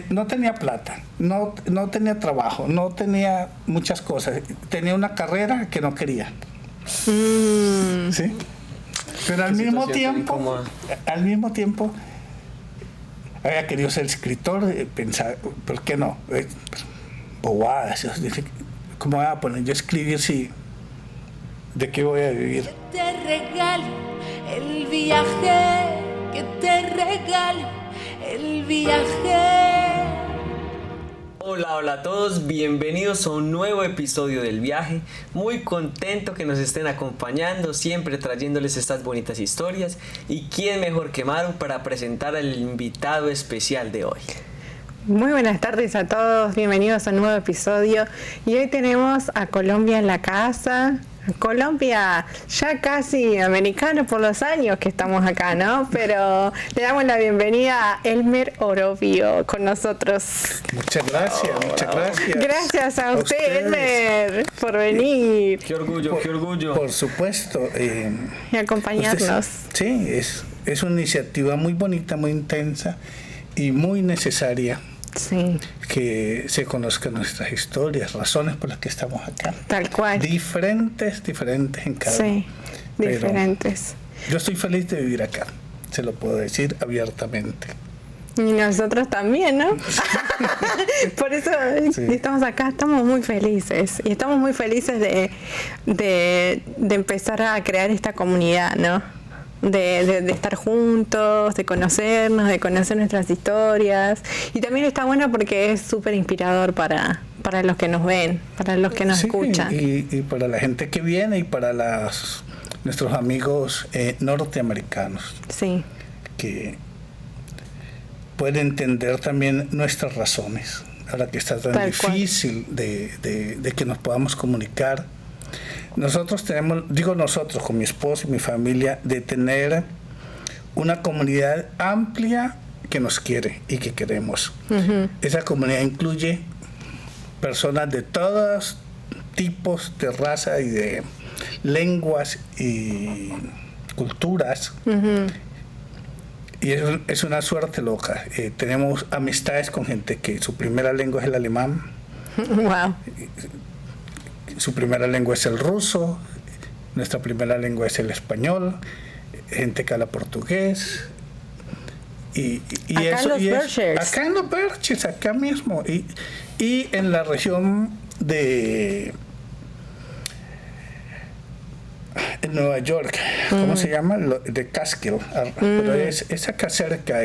no tenía plata, no tenía trabajo, no tenía muchas cosas. Tenía una carrera que no quería. ¿Sí? Pero al mismo tiempo había querido ser escritor. Pensaba, ¿por qué no? Bobadas. ¿Cómo voy a poner yo a escribir si de qué voy a vivir? Que te regalo el viaje, que te regalo el viaje. Hola a todos, bienvenidos a un nuevo episodio del viaje. Muy contento que nos estén acompañando, siempre trayéndoles estas bonitas historias. Y quién mejor que Maru para presentar al invitado especial de hoy. Muy buenas tardes a todos, bienvenidos a un nuevo episodio. Y hoy tenemos a Colombia en la casa. Colombia ya casi americano por los años que estamos acá, ¿no? Pero le damos la bienvenida a Elmer Orovio con nosotros. Muchas gracias. Gracias a usted, Elmer, por venir. Qué orgullo. Por supuesto. Y acompañarnos. Sí, es una iniciativa muy bonita, muy intensa y muy necesaria. Sí. Que se conozcan nuestras historias, razones por las que estamos acá. Tal cual. Diferentes en cada uno. Sí, diferentes. Yo estoy feliz de vivir acá, se lo puedo decir abiertamente. Y nosotros también, ¿no? Por eso estamos acá, estamos muy felices. Y estamos muy felices de empezar a crear esta comunidad, ¿no? De estar juntos, de conocernos, de conocer nuestras historias. Y también está bueno porque es súper inspirador para los que nos ven, para los que nos escuchan. Y para la gente que viene y para nuestros amigos norteamericanos. Sí. Que pueden entender también nuestras razones. Ahora que está tan difícil de que nos podamos comunicar. Nosotros nosotros con mi esposo y mi familia, de tener una comunidad amplia que nos quiere y que queremos. Uh-huh. Esa comunidad incluye personas de todos tipos de raza y de lenguas y culturas. Uh-huh. Y es una suerte loca. Tenemos amistades con gente que su primera lengua es el alemán. Wow. Su primera lengua es el ruso, nuestra primera lengua es el español, gente que habla portugués. Acá en los Berkshires, acá mismo. Y en la región de Nueva York, ¿cómo se llama? De Catskill. Pero es acá cerca,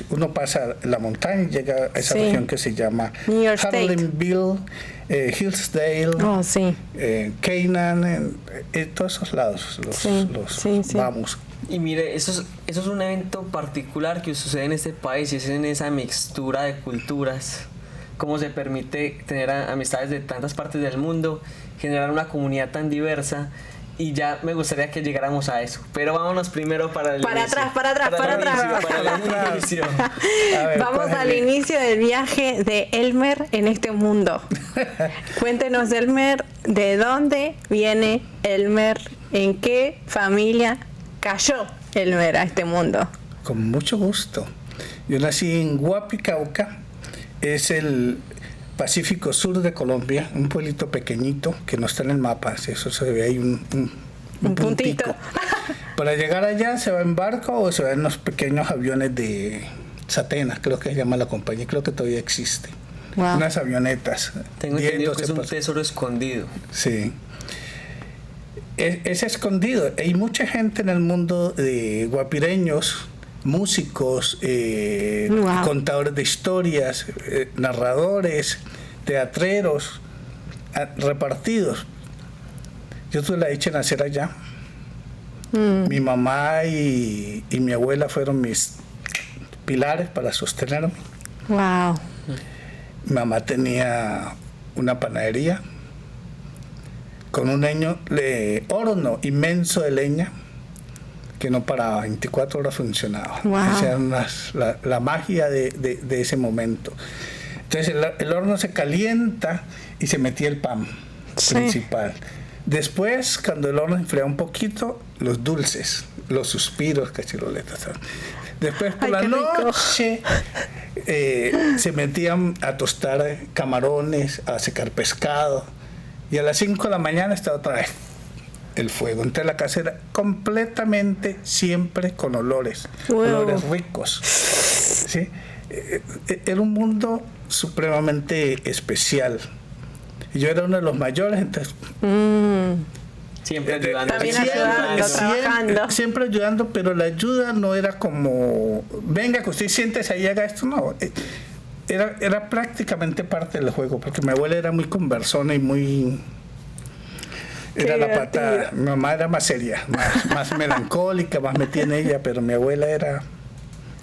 uno pasa la montaña y llega a esa región que se llama Harlemville, Hillsdale, Canaan, todos esos lados vamos. Y mire, eso es un evento particular que sucede en este país, y es en esa mixtura de culturas, cómo se permite tener amistades de tantas partes del mundo, generar una comunidad tan diversa. Y ya me gustaría que llegáramos a eso. Pero vámonos primero para el inicio. Para el inicio. Vamos al inicio del viaje de Elmer en este mundo. Cuéntenos, Elmer, ¿de dónde viene Elmer? ¿En qué familia cayó Elmer a este mundo? Con mucho gusto. Yo nací en Guapi, Cauca. Es el Pacífico Sur de Colombia, un pueblito pequeñito que no está en el mapa, eso se ve ahí un puntito. Para llegar allá se va en barco o se va en unos pequeños aviones de Satena, creo que se llama la compañía, creo que todavía existe. Wow. Unas avionetas. Tengo entendido que es un tesoro escondido. Sí. Es escondido. Hay mucha gente en el mundo de guapireños, músicos, contadores de historias, narradores, teatreros, repartidos. Yo tuve la dicha de nacer allá. Mi mamá y mi abuela fueron mis pilares para sostenerme. Wow. Mi mamá tenía una panadería con un horno inmenso de leña que no paraba, 24 horas funcionaba. Wow. Esa era la magia de ese momento. Entonces el horno se calienta y se metía el pan principal. Después, cuando el horno enfría un poquito, los dulces, los suspiros, cachiroletas. Después por la noche se metían a tostar camarones, a secar pescado, y a las 5 de la mañana estaba otra vez el fuego. Entonces la casa era completamente siempre con olores, olores ricos, ¿sí? Era un mundo supremamente especial. Yo era uno de los mayores, entonces... Siempre ayudando. Siempre ayudando, pero la ayuda no era como, venga, que usted siéntese ahí y haga esto, no. Era prácticamente parte del juego, porque mi abuela era muy conversona y muy... Era la patada. Mi mamá era más seria, más melancólica, más metida en ella, pero mi abuela era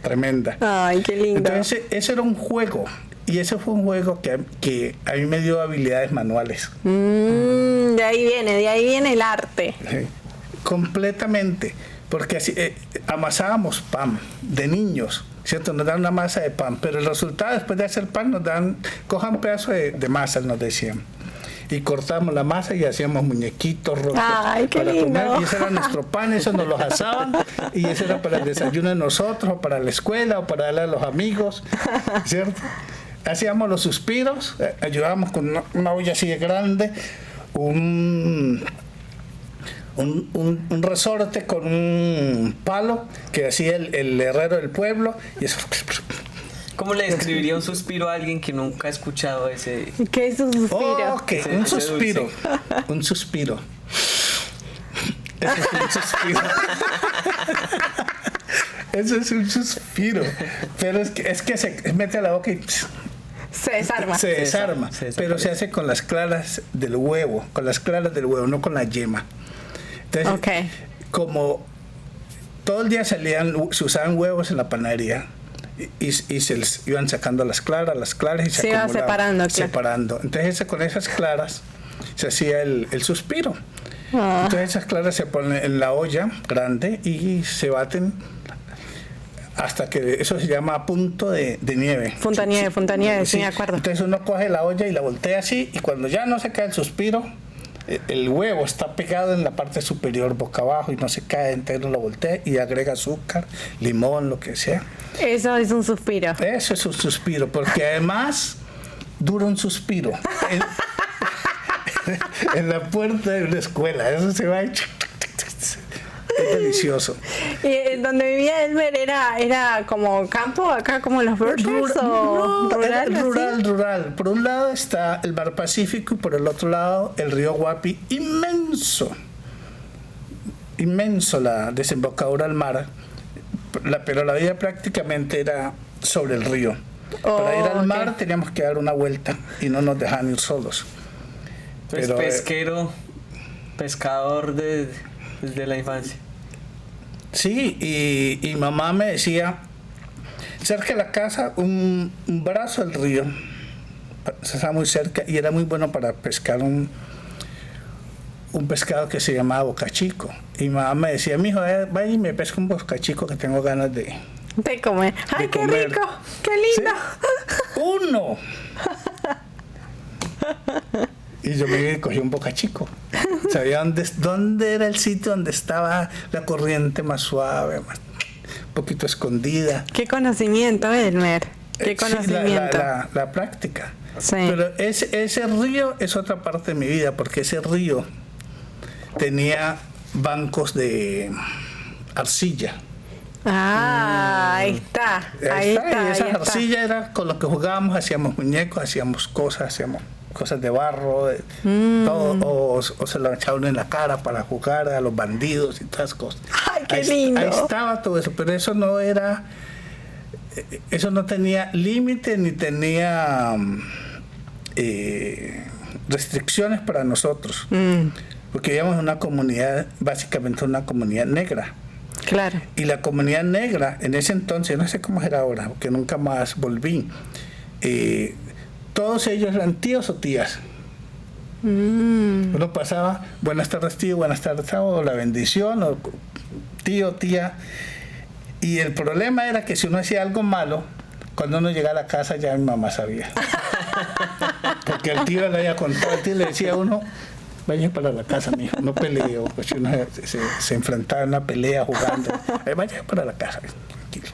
tremenda. Ay, qué lindo. Entonces, ese era un juego. Y ese fue un juego que a mí me dio habilidades manuales. De ahí viene el arte. Sí, completamente. Porque así amasábamos pan de niños, ¿cierto? Nos dan una masa de pan, pero el resultado después de hacer pan nos dan, cojan un pedazo de masa, nos decían. Y cortamos la masa y hacíamos muñequitos rojos. ¡Ay, qué para lindo! comer. Y ese era nuestro pan, eso nos lo asaban. Y ese era para el desayuno de nosotros, o para la escuela, o para darle a los amigos, ¿cierto? Hacíamos los suspiros, ayudábamos con una olla así de grande, un resorte con un palo que hacía el herrero del pueblo, y eso... ¿Cómo le describiría un suspiro a alguien que nunca ha escuchado ese? ¿Qué es un suspiro? Okay, un suspiro. Un suspiro. Eso es un suspiro. Eso es un suspiro. Pero es que se mete a la boca y se desarma. Se desarma. Pero se hace con las claras del huevo. Con las claras del huevo, no con la yema. Entonces, como todo el día se usaban huevos en la panadería. Y se les iban sacando las claras y se iban separando. Entonces con esas claras se hacía el suspiro. Entonces esas claras se ponen en la olla grande y se baten hasta que eso se llama punto de nieve. Punta nieve, sí, me acuerdo. Entonces uno coge la olla y la voltea así, y cuando ya no se cae el suspiro, el huevo está pegado en la parte superior boca abajo y no se cae, entonces uno lo voltea y agrega azúcar, limón, lo que sea. Eso es un suspiro. Eso es un suspiro, porque además dura un suspiro en la puerta de una escuela. Eso se va hecho. Es delicioso. ¿Y donde vivía Elmer era como campo, acá como los Berkshires, o rural? Por un lado está el mar Pacífico y por el otro lado el río Guapi, inmenso la desembocadura al mar, pero la vida prácticamente era sobre el río. Para ir al mar teníamos que dar una vuelta y no nos dejaban ir solos. Pues pescador desde la infancia. Sí, y mamá me decía, cerca de la casa, un brazo del río, se estaba muy cerca y era muy bueno para pescar un pescado que se llamaba bocachico. Y mamá me decía, mijo, vaya y me pesca un bocachico que tengo ganas de comer. ¡Ay, qué rico! ¡Qué lindo! ¿Sí? ¡Uno! Y yo me cogí un bocachico. Sabía dónde era el sitio donde estaba la corriente más suave, un poquito escondida. ¡Qué conocimiento, Elmer! ¡Qué conocimiento! Sí, la práctica. Sí. Pero ese río es otra parte de mi vida, porque ese río tenía bancos de arcilla. Ahí está. Y esa arcilla era con lo que jugábamos, hacíamos muñecos, hacíamos cosas de barro, todo, o se lo echaban en la cara para jugar a los bandidos y todas esas cosas. ¡Ay, qué lindo! Ahí estaba todo eso, pero eso no tenía límite ni tenía restricciones para nosotros, porque vivíamos en una comunidad, básicamente una comunidad negra. Claro. Y la comunidad negra en ese entonces, no sé cómo era ahora, porque nunca más volví, todos ellos eran tíos o tías. Uno pasaba, buenas tardes tío, buenas tardes, o la bendición, o tío, tía. Y el problema era que si uno hacía algo malo, cuando uno llegaba a la casa ya mi mamá sabía. Porque el tío le había contado, el tío le decía a uno, vaya para la casa, mijo, no pelee. O si uno se enfrentaba en una pelea jugando, vaya para la casa. tranquilo.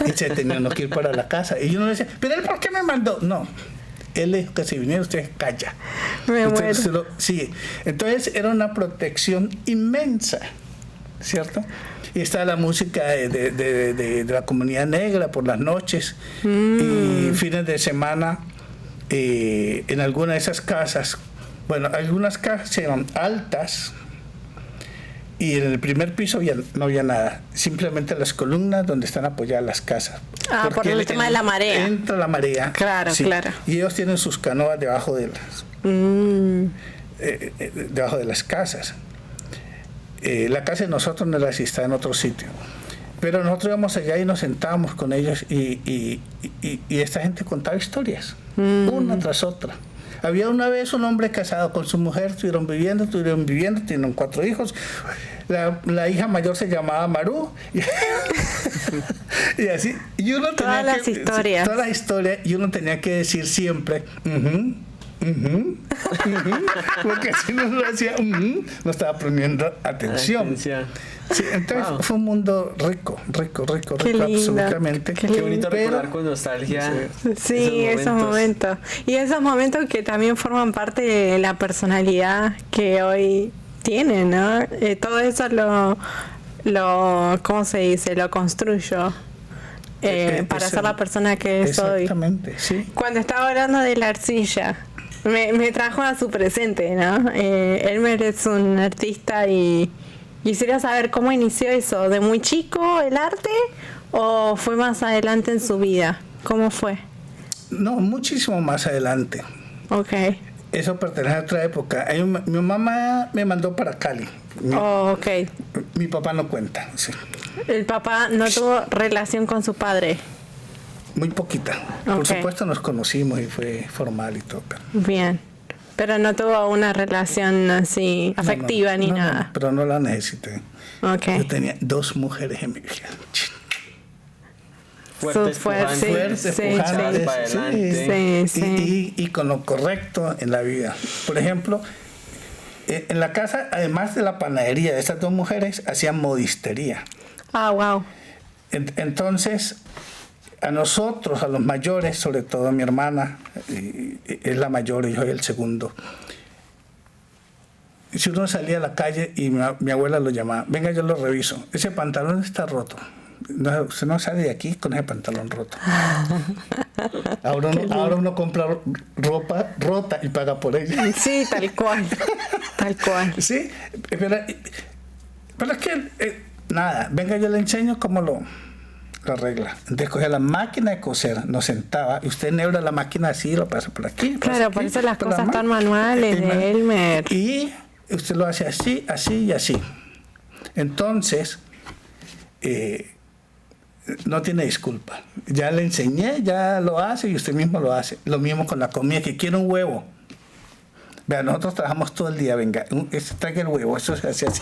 Y se tenía que ir para la casa. Y uno decía, ¿pero él por qué me mandó? No. Él dijo que si viniera usted calla. Sí. Entonces era una protección inmensa, ¿cierto? Y está la música de la comunidad negra por las noches y fines de semana en alguna de esas casas. Bueno, algunas casas eran altas y en el primer piso no había nada, simplemente las columnas donde están apoyadas las casas. Por el tema de la marea. Entra la marea. Claro, sí. Claro. Y ellos tienen sus canoas debajo de las casas. La casa de nosotros no era así, está en otro sitio. Pero nosotros íbamos allá y nos sentábamos con ellos y esta gente contaba historias, una tras otra. Había una vez un hombre casado con su mujer, estuvieron viviendo, tienen 4 hijos. La hija mayor se llamaba Maru. Y así. Y uno todas las historias. Todas las historias. Y uno tenía que decir siempre, porque si no lo hacía, no estaba poniendo atención. Sí, entonces fue un mundo rico, absolutamente. Qué bonito recordar con nostalgia. Sí, esos momentos. Y esos momentos que también forman parte de la personalidad que hoy tiene, ¿no? Todo eso ¿cómo se dice? Lo construyo. Para ser la persona que soy. Exactamente, sí. Cuando estaba hablando de la arcilla, me trajo a su presente, ¿no? Elmer es un artista y quisiera saber cómo inició eso. ¿De muy chico el arte o fue más adelante en su vida? ¿Cómo fue? No, muchísimo más adelante. Ok. Eso pertenece a otra época. Mi mamá me mandó para Cali. Ok. Mi papá no cuenta, sí. ¿El papá no tuvo relación con su padre? Muy poquita. Okay. Por supuesto nos conocimos y fue formal y todo. Pero... Bien. Pero no tuvo una relación así afectiva ni nada. No, pero no la necesité. Okay. Yo tenía 2 mujeres en mi vida. Fuertes, pujantes, y con lo correcto en la vida. Por ejemplo, en la casa, además de la panadería de estas 2 mujeres, hacían modistería. Ah, wow. Entonces, a nosotros, a los mayores, sobre todo a mi hermana, es la mayor y yo soy el segundo. Si uno salía a la calle y mi abuela lo llamaba, venga, yo lo reviso, ese pantalón está roto. No, usted no sale de aquí con ese pantalón roto. Ahora uno compra ropa rota y paga por ella. Sí, tal cual. Sí, pero es que nada, venga, yo le enseño cómo lo arregla. Entonces cogía la máquina de coser, nos sentaba y usted enhebra la máquina así, lo pasa por aquí. Claro, por eso las cosas tan manuales de Elmer. Y usted lo hace así, así y así. Entonces, no tiene disculpa. Ya le enseñé, ya lo hace y usted mismo lo hace. Lo mismo con la comida, que quiere un huevo. Vea, nosotros trabajamos todo el día, venga, traiga el huevo, eso se hace así,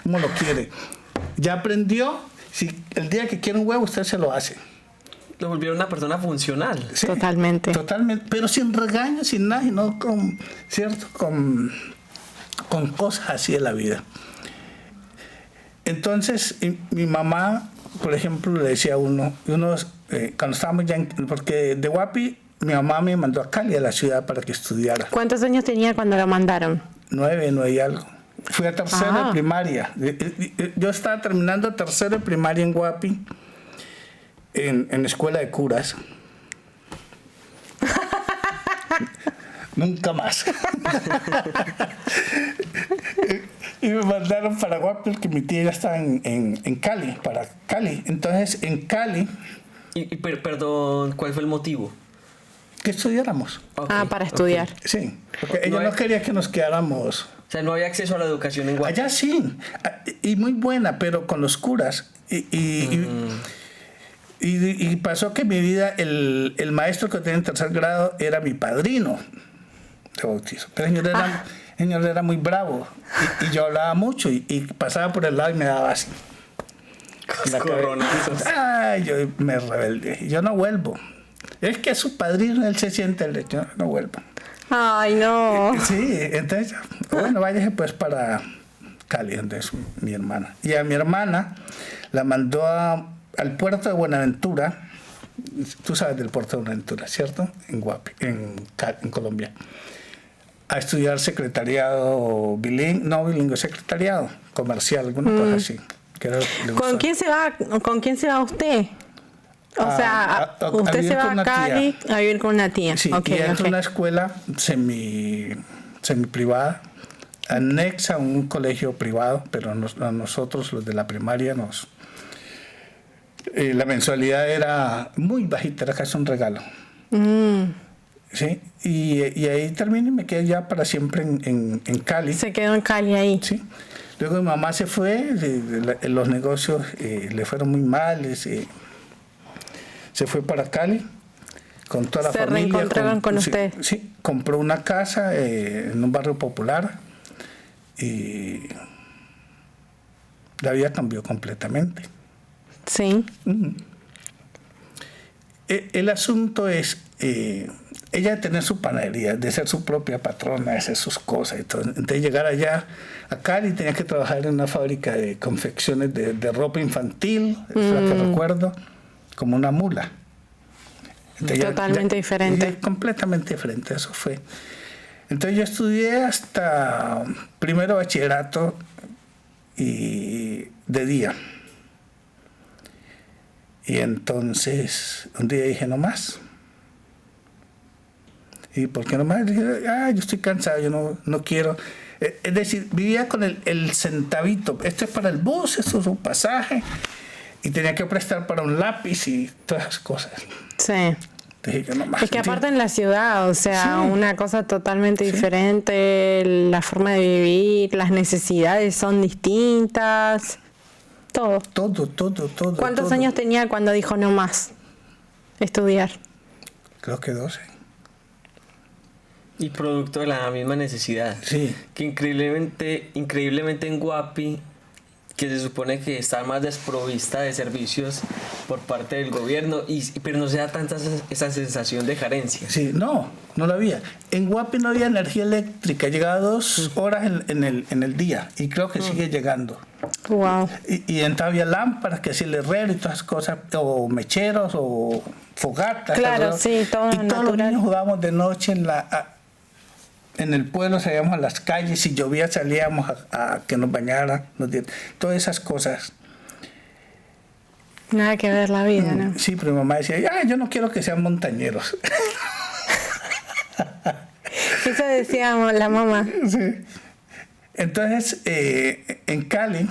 como lo quiere. Ya aprendió, si el día que quiere un huevo, usted se lo hace. Lo volvieron una persona funcional. Sí, totalmente, pero sin regaño, sin nada, y no con, ¿cierto? Con cosas así de la vida. Entonces, mi mamá, por ejemplo, le decía a uno cuando estábamos ya, porque de Guapi, mi mamá me mandó a Cali, a la ciudad, para que estudiara. ¿Cuántos años tenía cuando la mandaron? 9 y algo. Fui a tercero de primaria. Yo estaba terminando tercero de primaria en Guapi, en escuela de curas. Nunca más. Y me mandaron para Guapi, porque mi tía ya estaba en Cali, para Cali. Entonces, en Cali... Perdón, ¿cuál fue el motivo? Que estudiáramos. Okay, para estudiar. Okay. Sí, porque ella no quería que nos quedáramos... O sea, no había acceso a la educación en Guapi. Allá sí, y muy buena, pero con los curas. Y pasó que en mi vida el maestro que tenía en tercer grado era mi padrino de bautizo. Pero el señor era muy bravo. Y yo hablaba mucho y pasaba por el lado y me daba así. Coronazos. Ay, yo me rebelde. Yo no vuelvo. Es que su padrino, él se siente el hecho. No vuelvo. Ay, no. Sí, entonces, bueno, váyase pues para Cali, donde es mi hermana. Y a mi hermana la mandó a al puerto de Buenaventura. Tú sabes del puerto de Buenaventura, ¿cierto? En Guapi, en Colombia. A estudiar secretariado bilingüe, secretariado comercial, alguna cosa así. ¿Con quién se va usted? O sea, usted se va a Cali a vivir con una tía. Sí, y es una escuela semi privada, anexa a un colegio privado, pero a nosotros, los de la primaria, la mensualidad era muy bajita, era casi un regalo. Sí, y ahí terminé y me quedé ya para siempre en Cali. Se quedó en Cali ahí. Sí. Luego mi mamá se fue, los negocios le fueron muy mal, se fue para Cali con toda la familia. Se reencontraron con usted. Sí, compró una casa en un barrio popular y la vida cambió completamente. Sí. El asunto es ella de tener su panadería, de ser su propia patrona, de hacer sus cosas y todo. Entonces llegar allá a Cali tenía que trabajar en una fábrica de confecciones de ropa infantil, es la que recuerdo, como una mula. Entonces totalmente diferente. Completamente diferente, eso fue. Entonces yo estudié hasta primero bachillerato y de día. Y entonces un día dije, no más. ¿Y por qué no más? Dije, yo estoy cansado, yo no quiero. Es decir, vivía con el centavito. Esto es para el bus, esto es un pasaje. Y tenía que prestar para un lápiz y todas esas cosas. Sí. Dije, yo no más. Es que aparte en la ciudad, o sea, sí, una cosa totalmente diferente, la forma de vivir, las necesidades son distintas. Todo. ¿Cuántos años tenía cuando dijo no más estudiar? Creo que 12. Y producto de la misma necesidad. Sí. Que increíblemente en Guapi, que se supone que está más desprovista de servicios por parte del gobierno, pero no se da tanta esa sensación de carencia. Sí, no la había. En Guapi no había energía eléctrica, llegaba 2 horas en el día y creo que sigue llegando. Wow. Y entonces había lámparas que hacía el herrero y todas esas cosas, o mecheros, o fogatas. Claro, sí, todo y todos natural. Los niños jugábamos de noche en el pueblo, salíamos a las calles, si llovía salíamos a que nos bañaran, todas esas cosas. Nada que ver la vida, ¿no? Sí, pero mi mamá decía, yo no quiero que sean montañeros. Eso decía la mamá. Sí. Entonces, en Cali,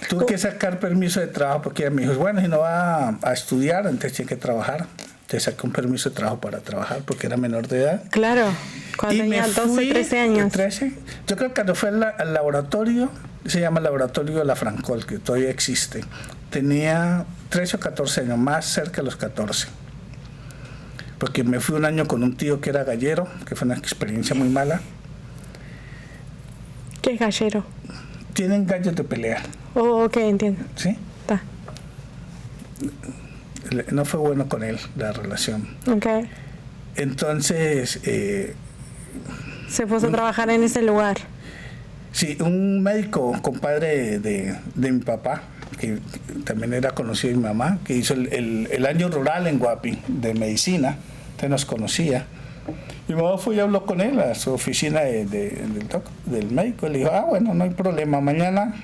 tuve que sacar permiso de trabajo porque ella me dijo, bueno, si no va a estudiar, entonces tiene que trabajar. Te saqué un permiso de trabajo para trabajar porque era menor de edad. Claro, cuando tenía 12, 13 años. 13. Yo creo que cuando fue al laboratorio, se llama Laboratorio de la Francol, que todavía existe. Tenía 13 o 14 años, más cerca de los 14. Porque me fui un año con un tío que era gallero, que fue una experiencia muy mala. ¿Qué es gallero? Tienen gallos de pelea. Oh, ok, entiendo. ¿Sí? Está. No fue bueno con él la relación. Okay. Entonces se puso a trabajar en ese lugar. Sí, un médico compadre de mi papá, que también era conocido de mi mamá, que hizo el año rural en Guapi de medicina, entonces nos conocía. Mi mamá fue y habló con él a su oficina del médico, y le dijo, bueno, no hay problema, mañana,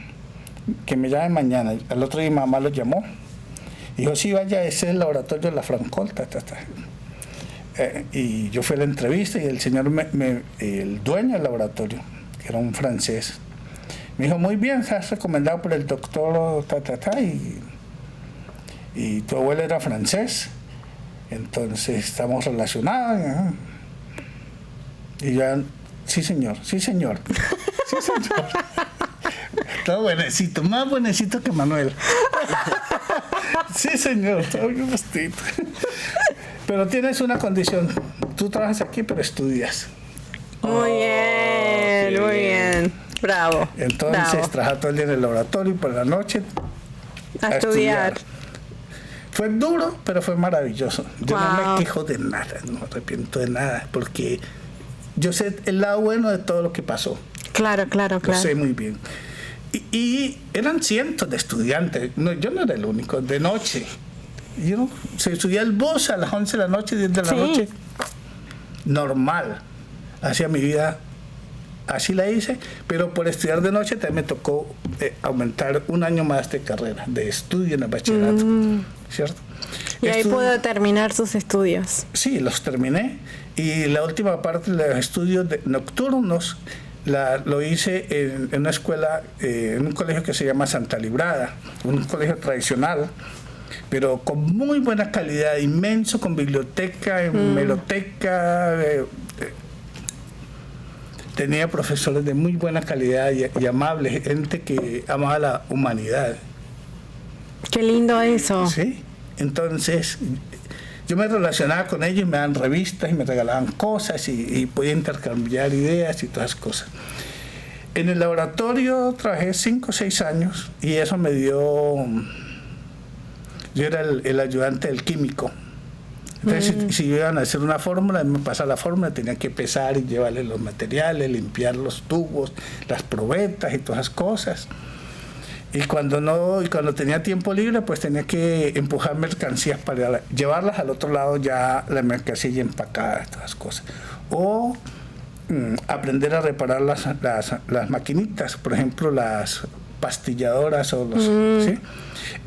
que me llame mañana. Al otro día mi mamá lo llamó. Dijo, sí, vaya, ese es el laboratorio de la Francol. Y yo fui a la entrevista y el señor, el dueño del laboratorio, que era un francés, me dijo, muy bien, estás recomendado por el doctor, y tu abuelo era francés, entonces estamos relacionados. Y ya, sí señor. Todo buenecito, más buenecito que Manuel. Sí, señor, todo bien vestido. Pero tienes una condición. Tú trabajas aquí, pero estudias. Muy bien. Bravo. Entonces, trabajas todo el día en el laboratorio y por la noche a estudiar. Fue duro, pero fue maravilloso. Yo no me quejo de nada, no me arrepiento de nada, porque yo sé el lado bueno de todo lo que pasó. Claro. Lo sé muy bien. Y eran cientos de estudiantes. No, yo no era el único, de noche. Se subía el bus a las 11 de la noche, 10 de la noche. Normal. Hacía mi vida, así la hice, pero por estudiar de noche también me tocó aumentar un año más de carrera, de estudio en el bachillerato. ¿Cierto? Y ahí pudo terminar sus estudios. Sí, los terminé. Y la última parte de los estudios nocturnos lo hice en una escuela, en un colegio que se llama Santa Librada, un colegio tradicional, pero con muy buena calidad, inmenso, con biblioteca, hemeroteca. Tenía profesores de muy buena calidad y amables, gente que amaba la humanidad. Qué lindo eso. Sí, entonces yo me relacionaba con ellos, me daban revistas y me regalaban cosas y podía intercambiar ideas y todas esas cosas. En el laboratorio trabajé 5 o 6 años y eso me dio... Yo era el ayudante del químico. Entonces, si iban a hacer una fórmula, me pasaba la fórmula, tenía que pesar y llevarle los materiales, limpiar los tubos, las probetas y todas esas cosas. Y cuando tenía tiempo libre, pues tenía que empujar mercancías para llevarlas al otro lado, ya la mercancía empacada, todas las cosas. O aprender a reparar las maquinitas, por ejemplo, las pastilladoras o los... ¿sí?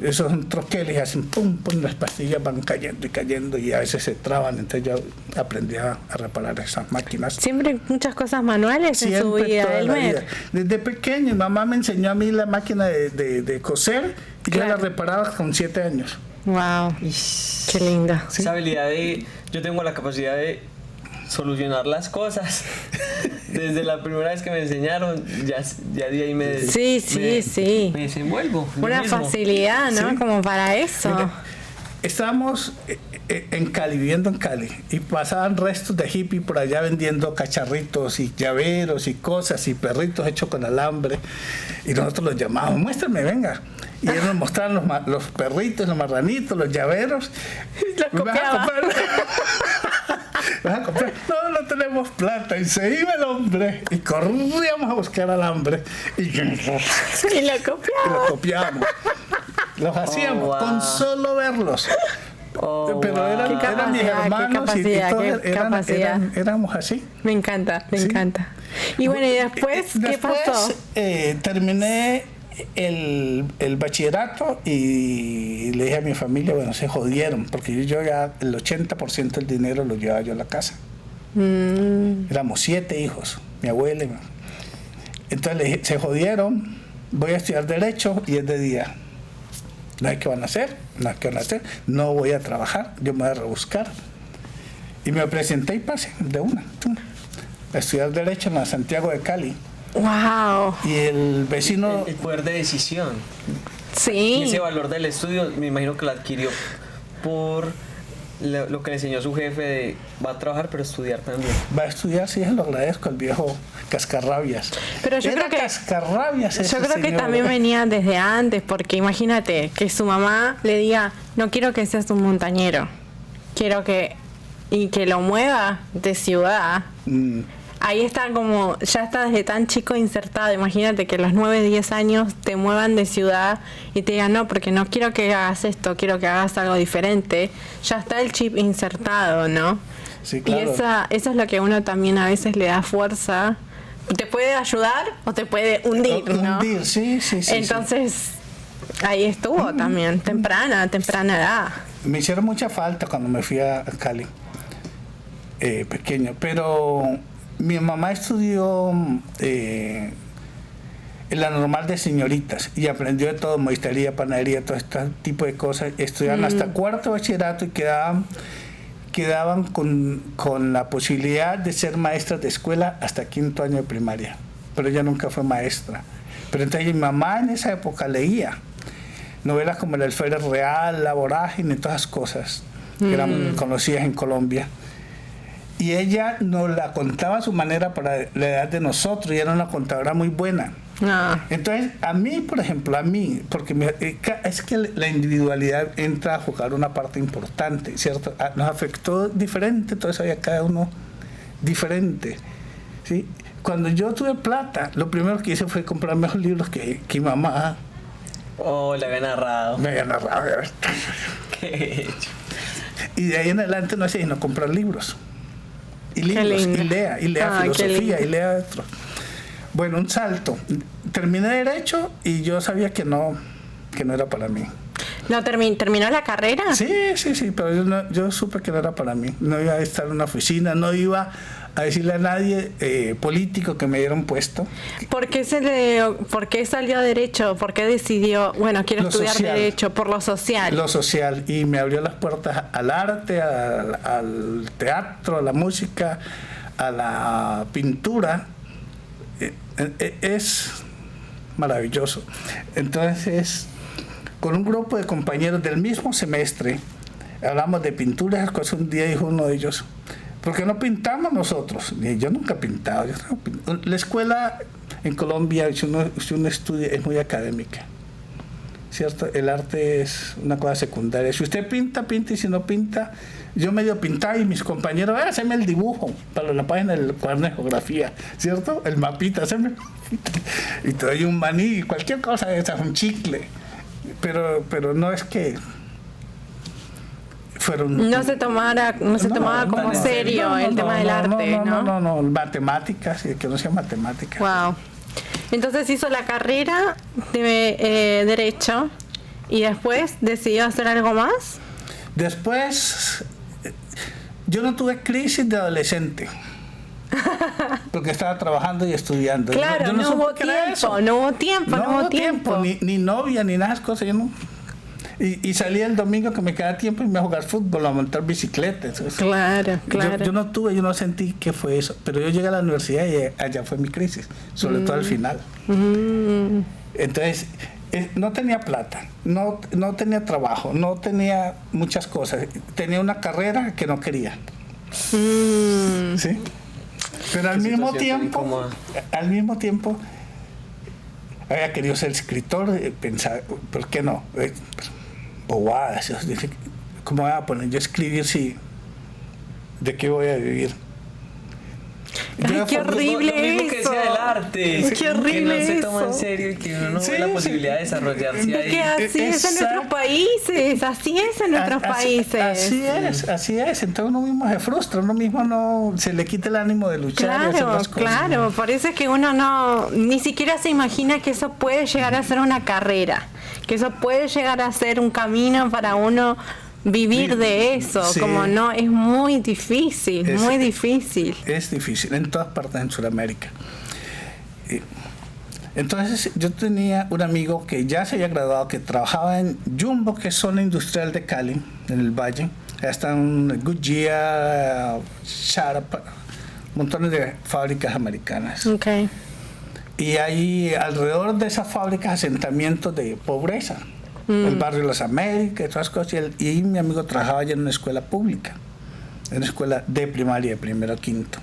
Esos son troqueles, hacen pum, pum, las pastillas van cayendo y a veces se traban. Entonces yo aprendí a reparar esas máquinas. Siempre muchas cosas manuales en su vida, Elmer. Desde pequeño, mi mamá me enseñó a mí la máquina de coser y yo la reparaba con 7 años. Wow, qué linda. ¿Sí? Esa habilidad yo tengo la capacidad de solucionar las cosas. Desde la primera vez que me enseñaron, ya de ahí me desenvuelvo. Una facilidad, ¿no? Sí. Como para eso. Mira, estábamos en Cali, viviendo en Cali, y pasaban restos de hippie por allá vendiendo cacharritos y llaveros y cosas y perritos hechos con alambre. Y nosotros los llamábamos, muéstrame, venga. Y ellos nos mostraban los perritos, los marranitos, los llaveros. Los copiaba. ¿Vas a comprar? No tenemos plata. Y se iba el hombre y corríamos a buscar alambre y lo copiábamos. Los hacíamos con solo verlos. Pero eran mis hermanos y todos éramos así. Me encanta. Y bueno, ¿y después qué pasó? Terminé el bachillerato y le dije a mi familia, bueno, se jodieron, porque yo ya el 80% del dinero lo llevaba yo a la casa. Éramos 7 hijos, mi abuela. Entonces le dije, se jodieron, voy a estudiar Derecho y es de día. No hay que van a hacer, no voy a trabajar, yo me voy a rebuscar. Y me presenté y pasé de una a estudiar Derecho en la Santiago de Cali. Wow. Y el vecino... El poder de decisión. Sí. Y ese valor del estudio, me imagino que lo adquirió por lo que le enseñó su jefe de va a trabajar pero estudiar también. Va a estudiar, sí, se lo agradezco al viejo Cascarrabias. Pero yo creo que Cascarrabias. Yo creo que también venía desde antes, porque imagínate que su mamá le diga, no quiero que seas un montañero, quiero que lo mueva de ciudad. Ahí está como, ya está desde tan chico insertado. Imagínate que a los 9, 10 años te muevan de ciudad y te digan, no, porque no quiero que hagas esto, quiero que hagas algo diferente. Ya está el chip insertado, ¿no? Sí, claro. Y eso es lo que uno también a veces le da fuerza. Te puede ayudar o te puede hundir, ¿no? Hundir, sí. Entonces, ahí estuvo también, temprana edad. Me hicieron mucha falta cuando me fui a Cali, pequeño, pero... Mi mamá estudió en la normal de señoritas y aprendió de todo, modistería, panadería, todo este tipo de cosas. Estudiaban hasta 4º bachillerato y quedaban con la posibilidad de ser maestras de escuela hasta 5º año de primaria. Pero ella nunca fue maestra. Pero entonces mi mamá en esa época leía novelas como El Alférez Real, La Vorágine, todas esas cosas que eran conocidas en Colombia. Y ella nos la contaba a su manera para la edad de nosotros, y era una contadora muy buena. Entonces, a mí, por ejemplo, porque es que la individualidad entra a jugar una parte importante, ¿cierto? Nos afectó diferente, entonces había cada uno diferente, ¿sí? cuando yo tuve plata, lo primero que hice fue comprar mejores libros que mi mamá. Oh, le había narrado. Me había narrado. Qué hecho. Y de ahí en adelante no hacía sino comprar libros. Y libros, y lea filosofía, y lea otros. Bueno, un salto. Terminé Derecho y yo sabía que no era para mí. ¿No terminó la carrera? Sí, pero yo supe que no era para mí. No iba a estar en una oficina, no iba a decirle a nadie político que me diera un puesto. ¿Por qué salió a Derecho? ¿Por qué decidió, bueno, quiero estudiar social. Derecho? Por lo social. Lo social, y me abrió las puertas al arte, al teatro, a la música, a la pintura. Es maravilloso. Entonces, con un grupo de compañeros del mismo semestre, hablamos de pinturas, cosas. Un día dijo uno de ellos, ¿por qué no pintamos nosotros? Y yo nunca he pintado. La escuela en Colombia, si uno estudia, es muy académica, ¿cierto? El arte es una cosa secundaria. Si usted pinta, y si no pinta, yo medio pintaba y mis compañeros, haceme el dibujo para la página del cuaderno de geografía, ¿cierto? El mapita, haceme. Y te doy un maní, cualquier cosa de esas, un chicle. Pero no es que fueron... No se tomaba como serio el tema del arte, ¿no? No, matemáticas, que no sea matemáticas. Wow. Entonces hizo la carrera de Derecho y después decidió hacer algo más. Después, yo no tuve crisis de adolescente. Porque estaba trabajando y estudiando. Claro, yo no hubo tiempo. Ni novia, ni nada de esas cosas. Yo no. Y salía el domingo que me quedaba tiempo y me iba a jugar fútbol, a montar bicicletas. Claro. Yo no sentí que fue eso. Pero yo llegué a la universidad y allá fue mi crisis, sobre todo al final. Entonces, no tenía plata, no tenía trabajo, no tenía muchas cosas. Tenía una carrera que no quería. ¿Sí? Pero al mismo tiempo había querido ser escritor, pensaba, ¿por qué no? Bobadas, ¿cómo voy a poner yo a escribir si de qué voy a vivir? Ay, qué horrible lo mismo que decía del arte, qué horrible que no se toma en serio y que uno no ve la posibilidad de desarrollarse ahí. Que así es en nuestros países, así es. Entonces uno mismo se frustra, uno mismo no se le quita el ánimo de luchar y hacer las cosas. Claro, por eso es que uno ni siquiera se imagina que eso puede llegar a ser una carrera, que eso puede llegar a ser un camino para uno vivir de eso, sí. Como no, es muy difícil, muy difícil. Es difícil, en todas partes en Sudamérica. Entonces yo tenía un amigo que ya se había graduado, que trabajaba en Jumbo, que es zona industrial de Cali, en el Valle. Allá están Goodyear, Sharp, montones de fábricas americanas. Okay. Y hay alrededor de esas fábricas asentamientos de pobreza. El barrio de las Américas y todas las cosas. Y mi amigo trabajaba ya en una escuela pública, en una escuela de primaria, de primero a quinto.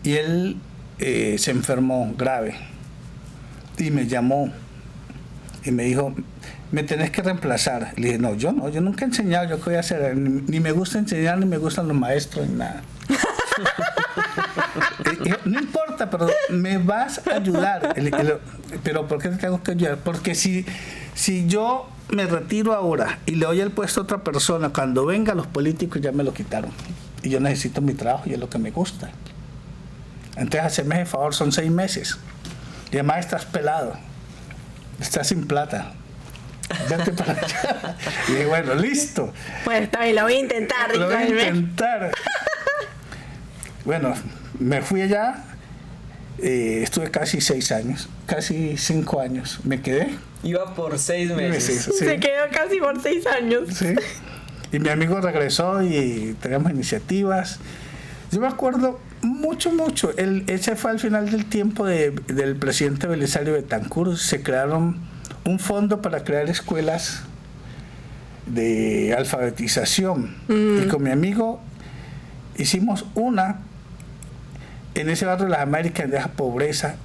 Y él se enfermó grave. Y me llamó y me dijo, me tenés que reemplazar. Le dije, yo nunca he enseñado, ¿yo qué voy a hacer? Ni me gusta enseñar, ni me gustan los maestros, ni nada. No importa, pero me vas a ayudar. Pero ¿por qué te tengo que ayudar? Porque si yo me retiro ahora y le doy el puesto a otra persona, cuando venga los políticos ya me lo quitaron. Y yo necesito mi trabajo y es lo que me gusta. Entonces, haceme el favor, son 6 meses. Y además estás pelado. Estás sin plata. Vete para allá. Y dije, bueno, listo. Pues está bien, lo voy a intentar. Lo voy a intentar. Bueno, me fui allá. Estuve casi 6 años, casi 5 años. Me quedé. Iba por 6 meses. Sí. Se quedó casi por 6 años. Sí. Y mi amigo regresó y teníamos iniciativas. Yo me acuerdo mucho. Ese fue al final del tiempo del presidente Belisario Betancur. Se crearon un fondo para crear escuelas de alfabetización. Y con mi amigo hicimos una en ese barrio de las Américas, de esa pobreza,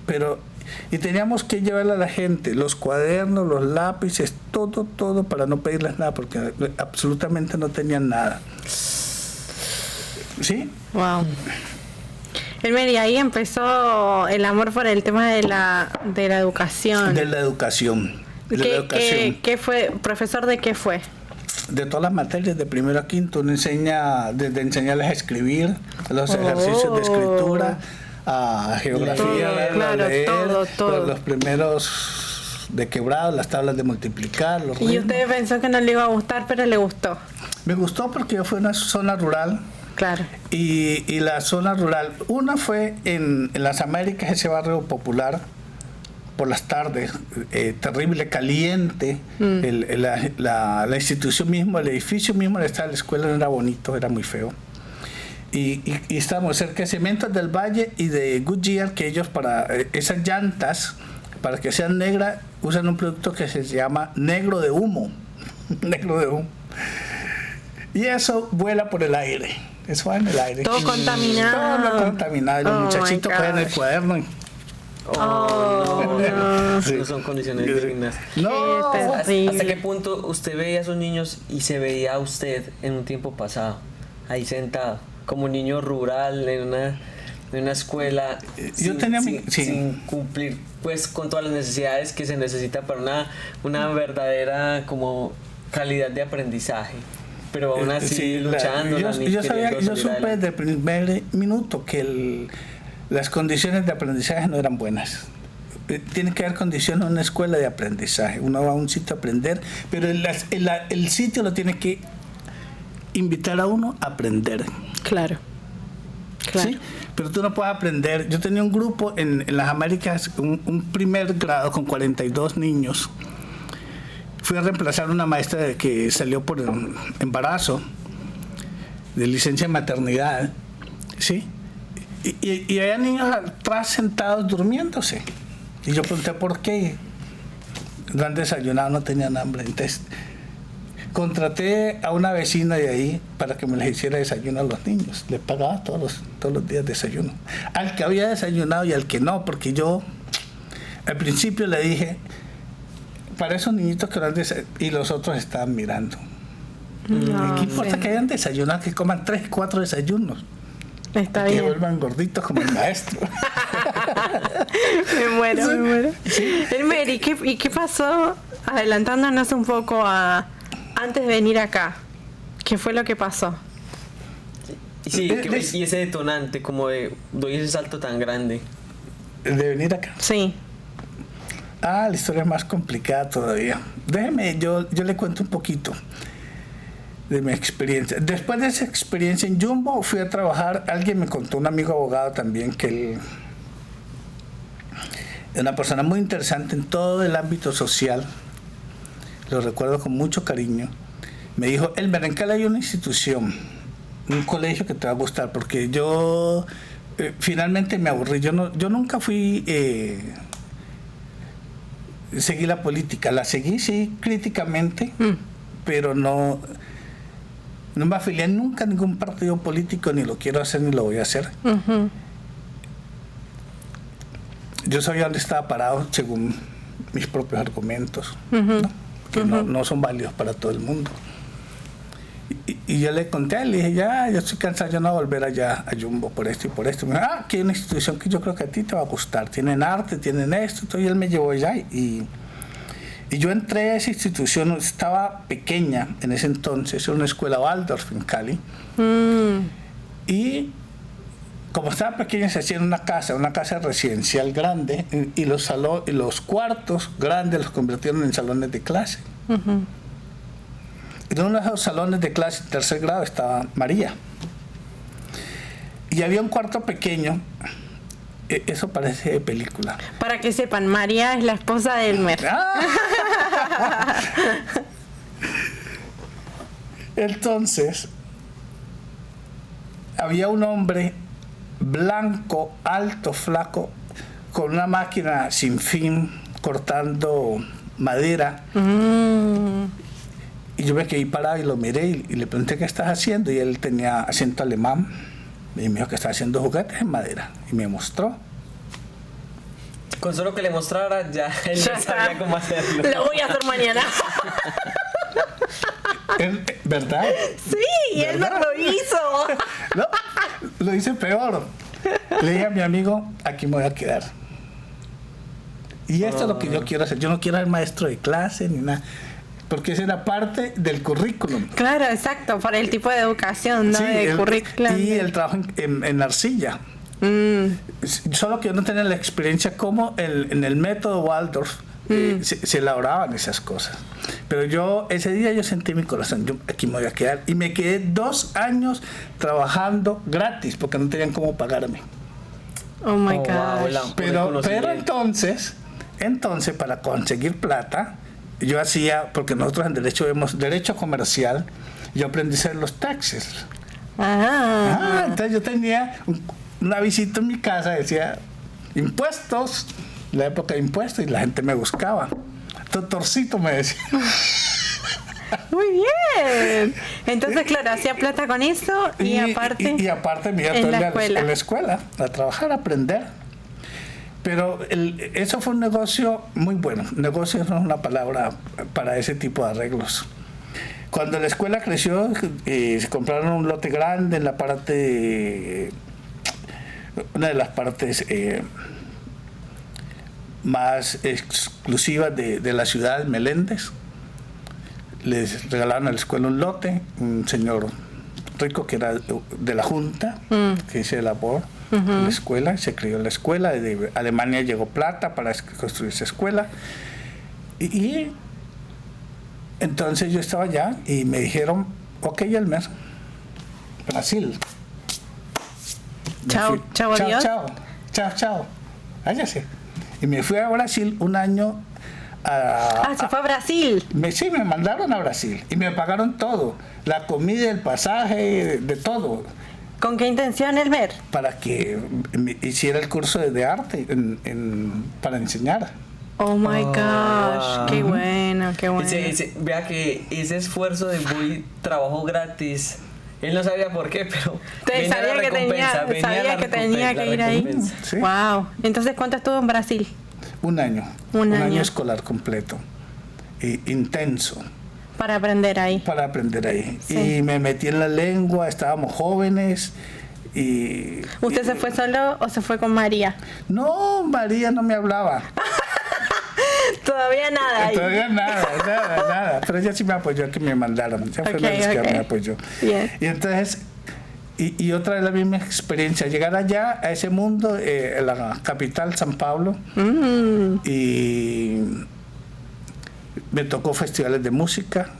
y teníamos que llevarle a la gente los cuadernos, los lápices, todo para no pedirles nada, porque absolutamente no tenían nada. ¿Sí? Wow. Elmer, ahí empezó el amor por el tema de la educación. De la educación. ¿Qué fue? ¿Profesor de qué fue? De todas las materias, de primero a quinto, uno enseña, desde enseñarles a escribir, los ejercicios de escritura, a geografía, leer, todo. Los primeros de quebrado, las tablas de multiplicar, los ritmos. ¿Y usted pensó que no le iba a gustar, pero le gustó? Me gustó porque yo fui a una zona rural. Claro. Y la zona rural, una fue en las Américas, ese barrio popular, por las tardes, terrible, caliente. La institución mismo, el edificio mismo donde estaba la escuela no era bonito, era muy feo. Y estábamos cerca de Cementos del Valle y de Goodyear, que ellos para esas llantas, para que sean negras, usan un producto que se llama negro de humo. Negro de humo. Y eso vuela por el aire. Eso va en el aire. Todo contaminado. Todo contaminado. Y los muchachitos ponen el cuaderno. Sí. No son condiciones dignas. No. ¿Hasta qué punto usted veía a esos niños y se veía a usted en un tiempo pasado, ahí sentado, como un niño rural en una escuela, sin cumplir pues con todas las necesidades que se necesita para una verdadera como calidad de aprendizaje? Pero aún así luchando. Yo supe desde el primer minuto que las condiciones de aprendizaje no eran buenas. Tiene que haber condiciones en una escuela de aprendizaje. Uno va a un sitio a aprender, pero el sitio lo tiene que invitar a uno a aprender. Claro. ¿Sí? Pero tú no puedes aprender. Yo tenía un grupo en las Américas, un primer grado con 42 niños. Fui a reemplazar a una maestra que salió por embarazo, de licencia de maternidad, ¿sí? Y había niños atrás sentados durmiéndose. Y yo pregunté por qué. No han desayunado, no tenían hambre. Entonces, contraté a una vecina de ahí para que me les hiciera desayuno a los niños. Les pagaba todos los días desayuno. Al que había desayunado y al que no, porque yo al principio le dije, para esos niñitos que y los otros estaban mirando. ¿Qué importa que hayan desayunado, que coman 3, 4 desayunos? Está bien. Que vuelvan gorditos como el maestro. Me muero. Sí. Elmer, ¿y qué pasó? Adelantándonos un poco antes de venir acá. ¿Qué fue lo que pasó? Sí, y ese detonante, como doy ese salto tan grande. ¿De venir acá? Sí. La historia es más complicada todavía. Déjeme, yo le cuento un poquito de mi experiencia. Después de esa experiencia en Jumbo, fui a trabajar. Alguien me contó, un amigo abogado también, que él es una persona muy interesante en todo el ámbito social. Lo recuerdo con mucho cariño. Me dijo, Elmer, en Cali hay una institución, un colegio que te va a gustar, porque yo finalmente me aburrí. Yo nunca fui... seguí la política, la seguí sí críticamente, pero no me afilié nunca a ningún partido político, ni lo quiero hacer ni lo voy a hacer. Yo sabía dónde estaba parado según mis propios argumentos, ¿no? Que no son válidos para todo el mundo. Y yo le conté, le dije, yo estoy cansado, yo no voy a volver allá a Jumbo por esto y por esto. Me dijo, que hay una institución que yo creo que a ti te va a gustar, tienen arte, tienen esto, y él me llevó allá y yo entré a esa institución, estaba pequeña en ese entonces, era una escuela Waldorf en Cali. Y como estaba pequeña se hacía en una casa residencial grande, y los cuartos grandes los convirtieron en salones de clase. En uno de esos salones de clase en tercer grado estaba María. Y había un cuarto pequeño. Eso parece de película. Para que sepan, María es la esposa de Elmer. Entonces, había un hombre blanco, alto, flaco, con una máquina sin fin, cortando madera. Y yo me quedé parado y lo miré y le pregunté qué estás haciendo, y él tenía acento alemán y me dijo que estaba haciendo juguetes en madera y me mostró. Con solo que le mostrara ya él ya sabía cómo hacerlo. Lo voy a hacer mañana. ¿Verdad? Sí, ¿verdad? Él no lo hizo. No, lo hice peor. Le dije a mi amigo, aquí me voy a quedar. Y esto es lo que yo quiero hacer. Yo no quiero ser maestro de clase ni nada, porque esa era parte del currículum. Claro, exacto, por el tipo de educación, ¿no? Sí, de currículum. Y el trabajo en arcilla. Solo que yo no tenía la experiencia como en el método Waldorf se elaboraban esas cosas. Pero yo, ese día yo sentí en mi corazón, yo aquí me voy a quedar. Y me quedé 2 años trabajando gratis, porque no tenían cómo pagarme. Oh my God. Wow, Pero entonces, para conseguir plata, yo hacía, porque nosotros en derecho vemos derecho comercial, yo aprendí a hacer los taxes. Entonces yo tenía una visita en mi casa, decía impuestos, la época de impuestos, y la gente me buscaba. Doctorcito me decía. Muy bien. Entonces, claro, hacía plata con eso y aparte. Y aparte me iba todo el día en la escuela a trabajar, a aprender. Pero eso fue un negocio muy bueno. Negocio no es una palabra para ese tipo de arreglos. Cuando la escuela creció, se compraron un lote grande en la parte, una de las partes más exclusivas de la ciudad, Meléndez. Les regalaron a la escuela un lote, un señor rico que era de la Junta, que hizo labor en la escuela, se creó la escuela. De Alemania llegó plata para construir esa escuela. Y entonces yo estaba allá y me dijeron, ok, Elmer, Brasil. Chao, adiós. Chao, váyase. Y me fui a Brasil un año. Se fue a Brasil. Sí, me mandaron a Brasil y me pagaron todo, la comida, el pasaje, de todo. ¿Con qué intención, Elmer? Para que me hiciera el curso de arte para enseñar. Oh my gosh, wow. Qué bueno, qué bueno. Vea que ese esfuerzo de Boy trabajo gratis, él no sabía por qué, pero sabía que tenía que ir ahí. Sí. Wow. Entonces, ¿cuánto estuvo en Brasil? Un año. Un año escolar completo. Intenso. Para aprender ahí. Sí. Y me metí en la lengua, estábamos jóvenes. ¿Usted se fue solo o se fue con María? No, María no me hablaba. Todavía nada. Todavía nada. Pero ella sí me apoyó, que me mandaron. Ya fue la vez que me apoyó. Bien. Y entonces, y otra de la misma experiencia, llegar allá a ese mundo, la capital, San Paulo, y me tocó festivales de música,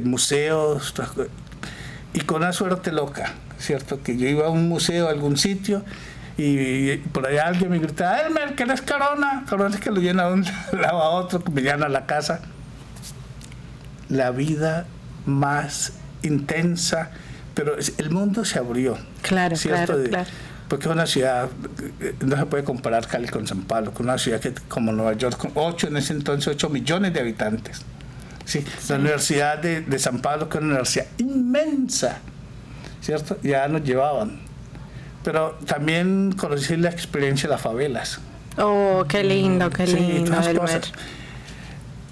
museos, y con una suerte loca, ¿cierto? Que yo iba a un museo, a algún sitio, y por allá alguien me gritaba, Elmer, ¿qué eres Corona? Corona es que lo llena de un lado a otro, que me llevan a la casa. La vida más intensa, pero el mundo se abrió. Claro, ¿cierto? claro. Porque es una ciudad, no se puede comparar Cali con San Pablo, con una ciudad que, como Nueva York, con en ese entonces 8 millones de habitantes. Sí. La Universidad de San Pablo, que es una universidad inmensa, ¿cierto? Ya nos llevaban. Pero también conocí la experiencia de las favelas. Oh, qué lindo, Elmer.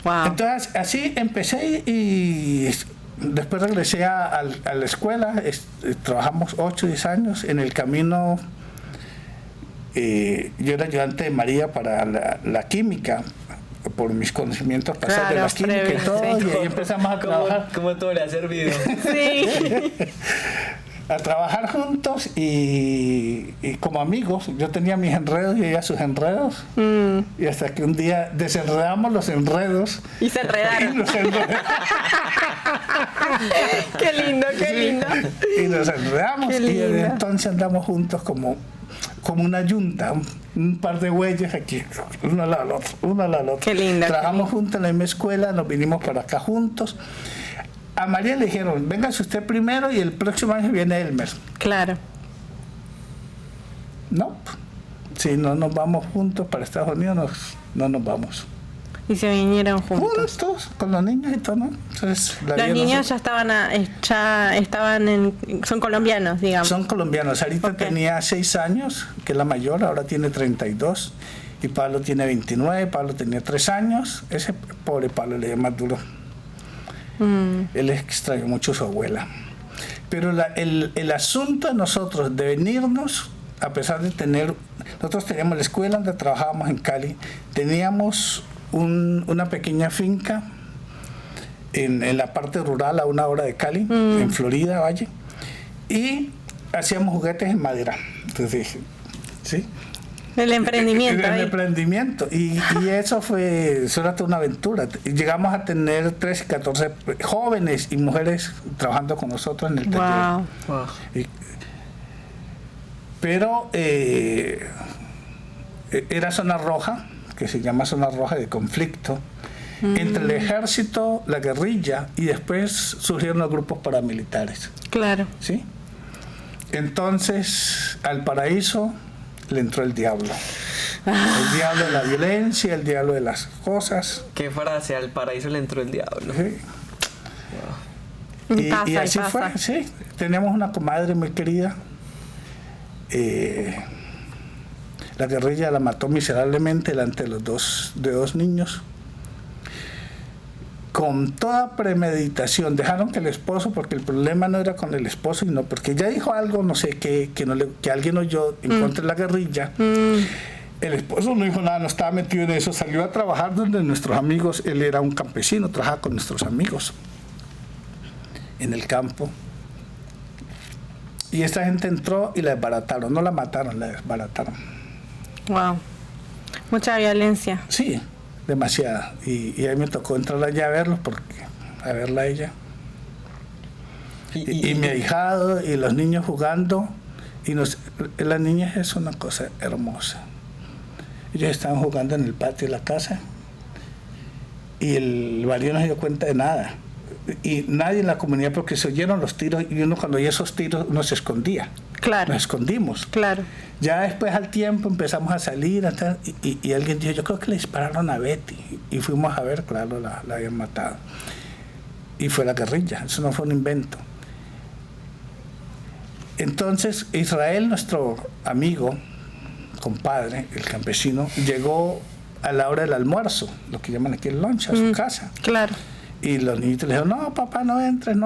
Wow. Entonces, así empecé y después regresé a la escuela. Trabajamos 8 o 10 años. En el camino, yo era ayudante de María para la química, por mis conocimientos pasados de la química y todo. Sí. Y ahí empezamos a trabajar. ¿Cómo todo le ha servido? Sí. A trabajar juntos y como amigos. Yo tenía mis enredos y ella sus enredos. Y hasta que un día desenredamos los enredos. Y se enredaron. Y nos enredamos. Qué lindo. Y nos enredamos. Y desde entonces andamos juntos como una yunta. Un par de güeyes aquí, uno al lado del otro. Qué lindo. Trabajamos juntos en la misma escuela, nos vinimos para acá juntos. A María le dijeron, véngase usted primero y el próximo año viene Elmer. Claro. No, si no nos vamos juntos para Estados Unidos, no nos vamos. Y se vinieron juntos. Juntos, con los niños y todo, ¿no? Entonces, los niños ya estaban son colombianos, digamos. Son colombianos. Sarita tenía 6 años, que es la mayor, ahora tiene 32. Y Pablo tiene 29, Pablo tenía 3 años. Ese pobre Pablo le dio más duro. Él extrañó mucho a su abuela. Pero el asunto de nosotros de venirnos a pesar de tener, nosotros teníamos la escuela donde trabajábamos en Cali, teníamos una pequeña finca en la parte rural a 1 hora de Cali, en Florida, Valle, y hacíamos juguetes en madera. Entonces, ¿sí? El emprendimiento. El emprendimiento. Y eso fue toda una aventura. Llegamos a tener 13, 14 jóvenes y mujeres trabajando con nosotros en el taller. Wow. Pero era zona roja, que se llama zona roja de conflicto, entre el ejército, la guerrilla, y después surgieron los grupos paramilitares. Claro. ¿Sí? Entonces, al paraíso le entró el diablo. El diablo de la violencia, el diablo de las cosas. ¿Qué frase? Al paraíso le entró el diablo. Sí. Wow. Y así fue, sí. Teníamos una comadre muy querida. La guerrilla la mató miserablemente delante de dos niños. Con toda premeditación. Dejaron que el esposo, porque el problema no era con el esposo, sino porque ella dijo algo, no sé qué, que alguien oyó en contra de la guerrilla. El esposo no dijo nada, no estaba metido en eso, salió a trabajar donde nuestros amigos, él era un campesino, trabajaba con nuestros amigos en el campo. Y esta gente entró y la desbarataron, no la mataron, la desbarataron. Wow. Mucha violencia. Sí, demasiada. Y ahí me tocó entrar allá a verlos, a verla a ella. Y mi ahijado y los niños jugando. La niña es una cosa hermosa. Ellos estaban jugando en el patio de la casa y el marido no se dio cuenta de nada. Y nadie en la comunidad, porque se oyeron los tiros y uno cuando oía esos tiros uno se escondía. Claro. Nos escondimos. Claro. Ya después al tiempo empezamos a salir y alguien dijo, yo creo que le dispararon a Betty. Y fuimos a ver, claro, la habían matado. Y fue la guerrilla, eso no fue un invento. Entonces Israel, nuestro amigo, compadre, el campesino, llegó a la hora del almuerzo, lo que llaman aquí el lunch, a su casa. Claro. Y los niños le dijeron, no, papá, no entres,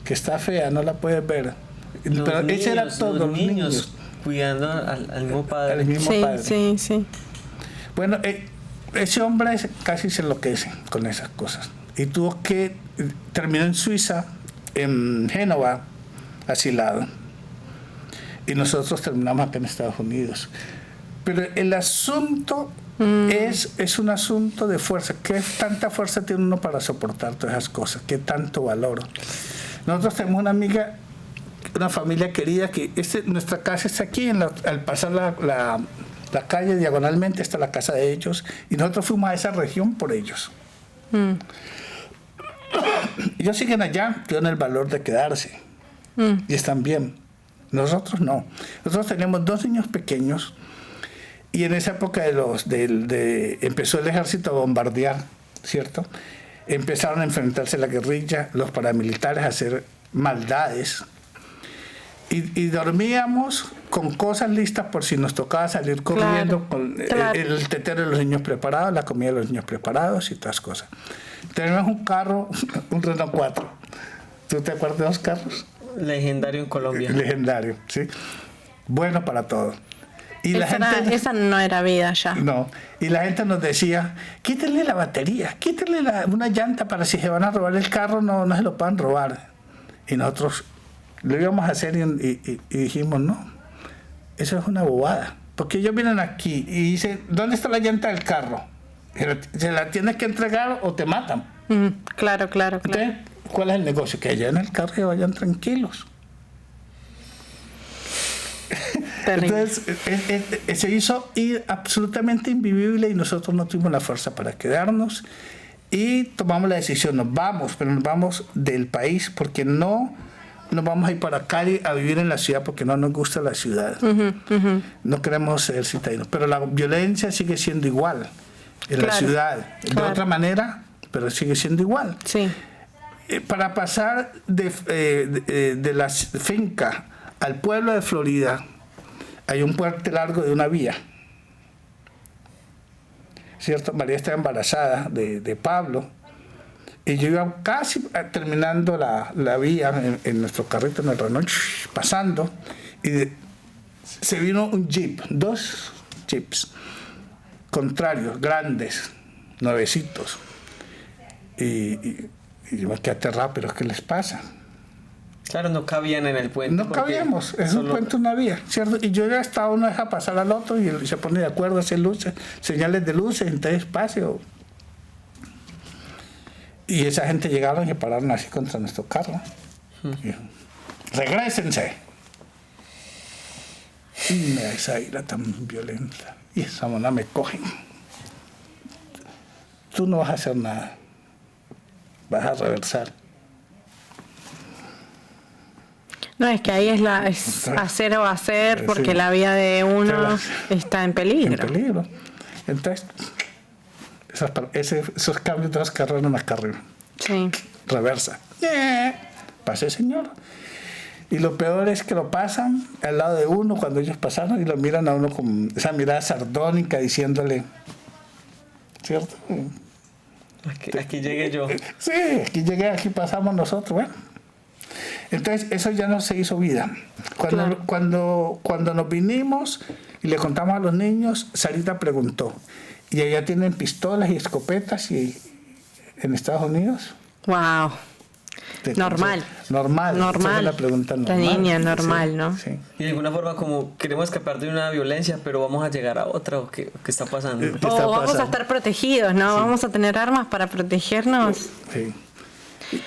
que está fea, no la puedes ver. Pero ese era todo, los niños cuidando al mismo padre. Al mismo padre. Sí. Bueno, ese hombre casi se enloquece con esas cosas. Y terminó en Suiza, en Génova, asilado. Y nosotros terminamos acá en Estados Unidos. Pero el asunto es un asunto de fuerza. ¿Qué tanta fuerza tiene uno para soportar todas esas cosas? ¿Qué tanto valor? Nosotros tenemos una amiga, una familia querida, que nuestra casa está aquí, al pasar la calle diagonalmente está la casa de ellos, y nosotros fuimos a esa región por ellos. Ellos siguen allá, tienen el valor de quedarse, y están bien. Nosotros no. Nosotros tenemos 2 niños pequeños, y en esa época empezó el ejército a bombardear, ¿cierto? Empezaron a enfrentarse a la guerrilla, los paramilitares a hacer maldades. Y dormíamos con cosas listas por si nos tocaba salir corriendo, con el tetero de los niños preparados, la comida de los niños preparados y todas cosas. Tenemos un carro, un Renault 4. ¿Tú te acuerdas de los carros? Legendario en Colombia. Legendario, sí. Bueno para todo. Y esa no era vida ya. No. Y la gente nos decía, quítenle la batería, quítenle una llanta para si se van a robar el carro no se lo puedan robar. Y nosotros lo íbamos a hacer y dijimos, no, eso es una bobada. Porque ellos vienen aquí y dicen, ¿dónde está la llanta del carro? ¿Se la tienes que entregar o te matan? Claro. Entonces, ¿cuál es el negocio? Que allá en el carro se vayan tranquilos. Entonces se hizo absolutamente invivible y nosotros no tuvimos la fuerza para quedarnos y tomamos la decisión, nos vamos, pero nos vamos del país porque no nos vamos a ir para Cali a vivir en la ciudad porque no nos gusta la ciudad. No queremos ser citadinos, pero la violencia sigue siendo igual en la ciudad, de otra manera, pero sigue siendo igual. Sí. Para pasar de la finca al pueblo de Florida hay un puente largo de una vía, ¿cierto? María estaba embarazada de Pablo Y yo iba casi terminando la vía en nuestro carrito, en el Renault, pasando, y se vino un jeep, 2 jeeps, contrarios, grandes, nuevecitos. Y yo me quedé aterrado, pero ¿qué les pasa? Claro, no cabían en el puente. No cabíamos, es un puente, una vía, ¿cierto? Y yo ya estaba, uno deja pasar al otro y se pone de acuerdo, hace luces, señales de luces, entonces espacio. Y esa gente llegaron y se pararon así contra nuestro carro. Y, ¡regrésense! Y me da esa ira tan violenta. Y esa mona me cogen. Tú no vas a hacer nada. Vas a reversar. No, es que ahí es hacer o hacer, porque sí, la vida de uno está en peligro. En peligro. Entonces, esos cambios de los carros en una carrera. Sí. Reversa. Pase, señor. Y lo peor es que lo pasan al lado de uno cuando ellos pasaron y lo miran a uno con esa mirada sardónica diciéndole, ¿cierto? Aquí llegué yo. Sí, aquí llegué, aquí pasamos nosotros. Bueno. Entonces, eso ya no se hizo vida. Cuando nos vinimos y le contamos a los niños, Sarita preguntó, ¿y allá tienen pistolas y escopetas y en Estados Unidos? Wow. Normal. Normal. Esa es la pregunta normal. La niña normal, sí, ¿no? Sí. Y de alguna forma como queremos escapar de una violencia, pero vamos a llegar a otra, ¿o qué está pasando? Vamos a estar protegidos, ¿no? Sí. Vamos a tener armas para protegernos. Sí.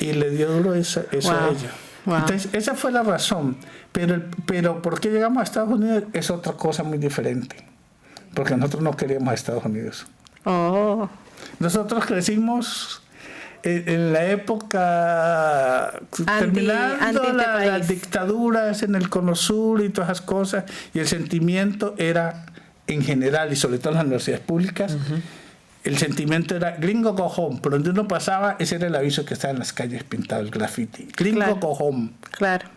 Y le dio duro eso a ella. Wow. Entonces, esa fue la razón. Pero ¿por qué llegamos a Estados Unidos? Es otra cosa muy diferente. Porque nosotros no queríamos a Estados Unidos. Oh. Nosotros crecimos en la época terminando las dictaduras en el Cono Sur y todas esas cosas, y el sentimiento era en general, y sobre todo en las universidades públicas, el sentimiento era gringo go home. Por donde uno pasaba, ese era el aviso que estaba en las calles pintado, el graffiti. Gringo go home. Claro.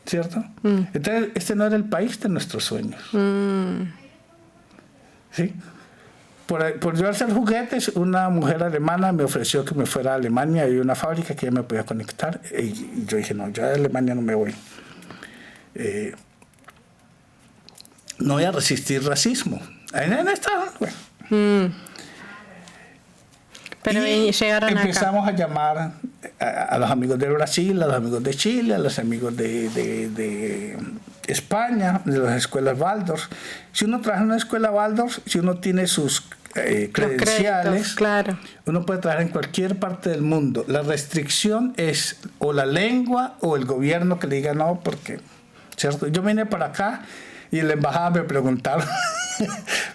¿Cierto? Entonces, este no era el país de nuestros sueños. ¿Sí? Por yo hacer juguetes, una mujer alemana me ofreció que me fuera a Alemania. Había una fábrica que ella me podía conectar. Y yo dije, no, yo a Alemania no me voy. No voy a resistir racismo. En Estados Unidos. Bueno. Pero llegaron empezamos a llamar a los amigos de Brasil, a los amigos de Chile, a los amigos de España, de las escuelas Waldorf. Si uno trabaja en una escuela Waldorf, si uno tiene sus credenciales, créditos, claro, uno puede trabajar en cualquier parte del mundo. La restricción es o la lengua o el gobierno que le diga no, porque, ¿cierto? Yo vine para acá y en la embajada me preguntaron,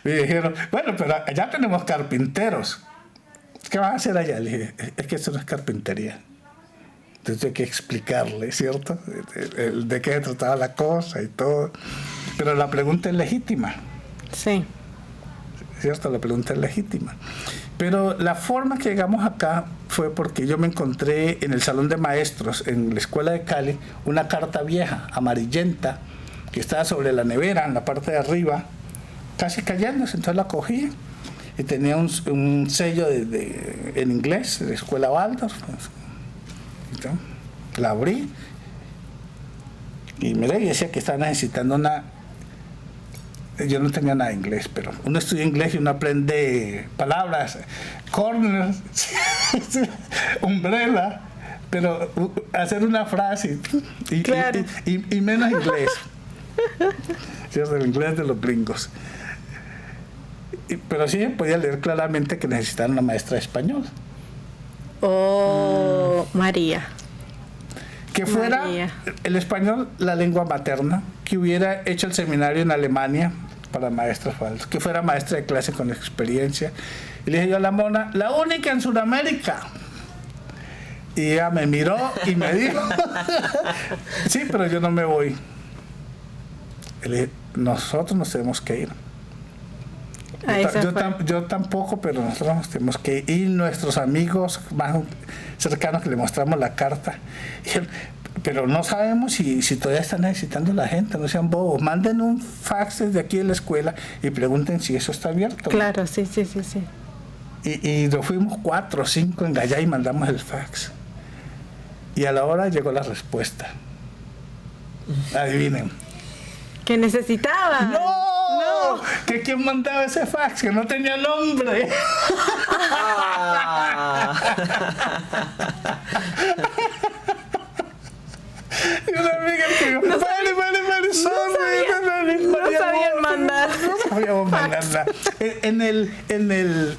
me dijeron, bueno, pero allá tenemos carpinteros. ¿Qué vas a hacer allá? Le dije, es que esto no es carpintería. Entonces hay que explicarle, ¿cierto? De qué se trataba la cosa y todo. Pero la pregunta es legítima. Sí. ¿Cierto? La pregunta es legítima. Pero la forma que llegamos acá fue porque yo me encontré en el salón de maestros, en la escuela de Cali, una carta vieja, amarillenta, que estaba sobre la nevera, en la parte de arriba, casi cayéndose. Entonces la cogí. Y tenía un sello en inglés, de escuela Waldorf. Entonces, la abrí y miré y decía que estaba necesitando yo no tenía nada de inglés, pero uno estudia inglés y uno aprende palabras, corner, umbrella, pero hacer una frase y menos inglés. ¿Cierto? El inglés de los gringos. Pero sí podía leer claramente que necesitaban una maestra de español. María. Que fuera el español la lengua materna, que hubiera hecho el seminario en Alemania para maestras falsas, que fuera maestra de clase con experiencia. Y le dije yo a la mona, la única en Sudamérica. Y ella me miró y me dijo, sí, pero yo no me voy. Y le dije, nosotros nos tenemos que ir. Yo tampoco, pero nosotros nos tenemos que ir. Y nuestros amigos más cercanos que le mostramos la carta. Pero no sabemos si todavía están necesitando la gente, no sean bobos. Manden un fax desde aquí de la escuela y pregunten si eso está abierto. Claro, sí. Y nos fuimos 4 o 5 en Gallá y mandamos el fax. Y a la hora llegó la respuesta. Adivinen. ¿Qué necesitaba? ¡No! ¿Que quién mandaba ese fax? Que no tenía nombre. Y una amiga que dijo, no sabían mandar. No sabíamos mandarla.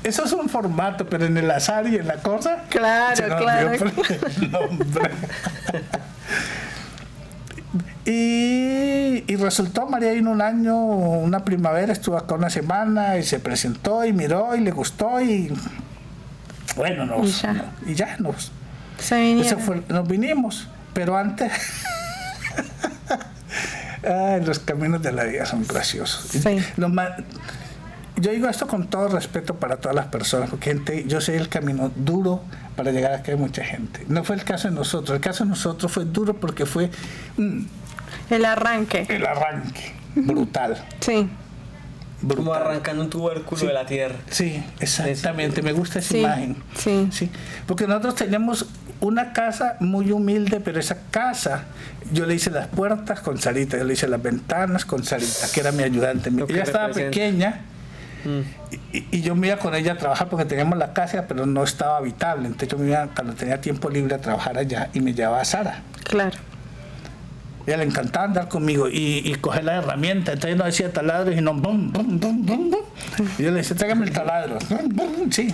Eso es un formato, pero en el azar y en la cosa. Claro. El nombre. Y resultó, María vino un año, una primavera, estuvo acá una semana y se presentó y miró y le gustó y bueno, nos vinimos, pero antes los caminos de la vida son graciosos. Sí. Yo digo esto con todo respeto para todas las personas, porque yo sé el camino duro para llegar a que hay mucha gente. No fue el caso de nosotros. El caso de nosotros fue duro porque fue el arranque brutal. Sí. Brutal. Como arrancando un tubérculo de la tierra. Sí, exactamente. Me gusta esa imagen. Sí. Porque nosotros teníamos una casa muy humilde, pero esa casa yo le hice las puertas con Sarita, yo le hice las ventanas con Sarita, que era mi ayudante. Ella estaba pequeña. Y yo me iba con ella a trabajar porque teníamos la casa, pero no estaba habitable. Entonces yo me iba, cuando tenía tiempo libre, a trabajar allá y me llevaba a Sara. Claro. A ella le encantaba andar conmigo y coger la herramienta. Entonces no decía taladros y no bum, bum, bum, bum, bum. Y yo le decía, tráigame el taladro. Sí.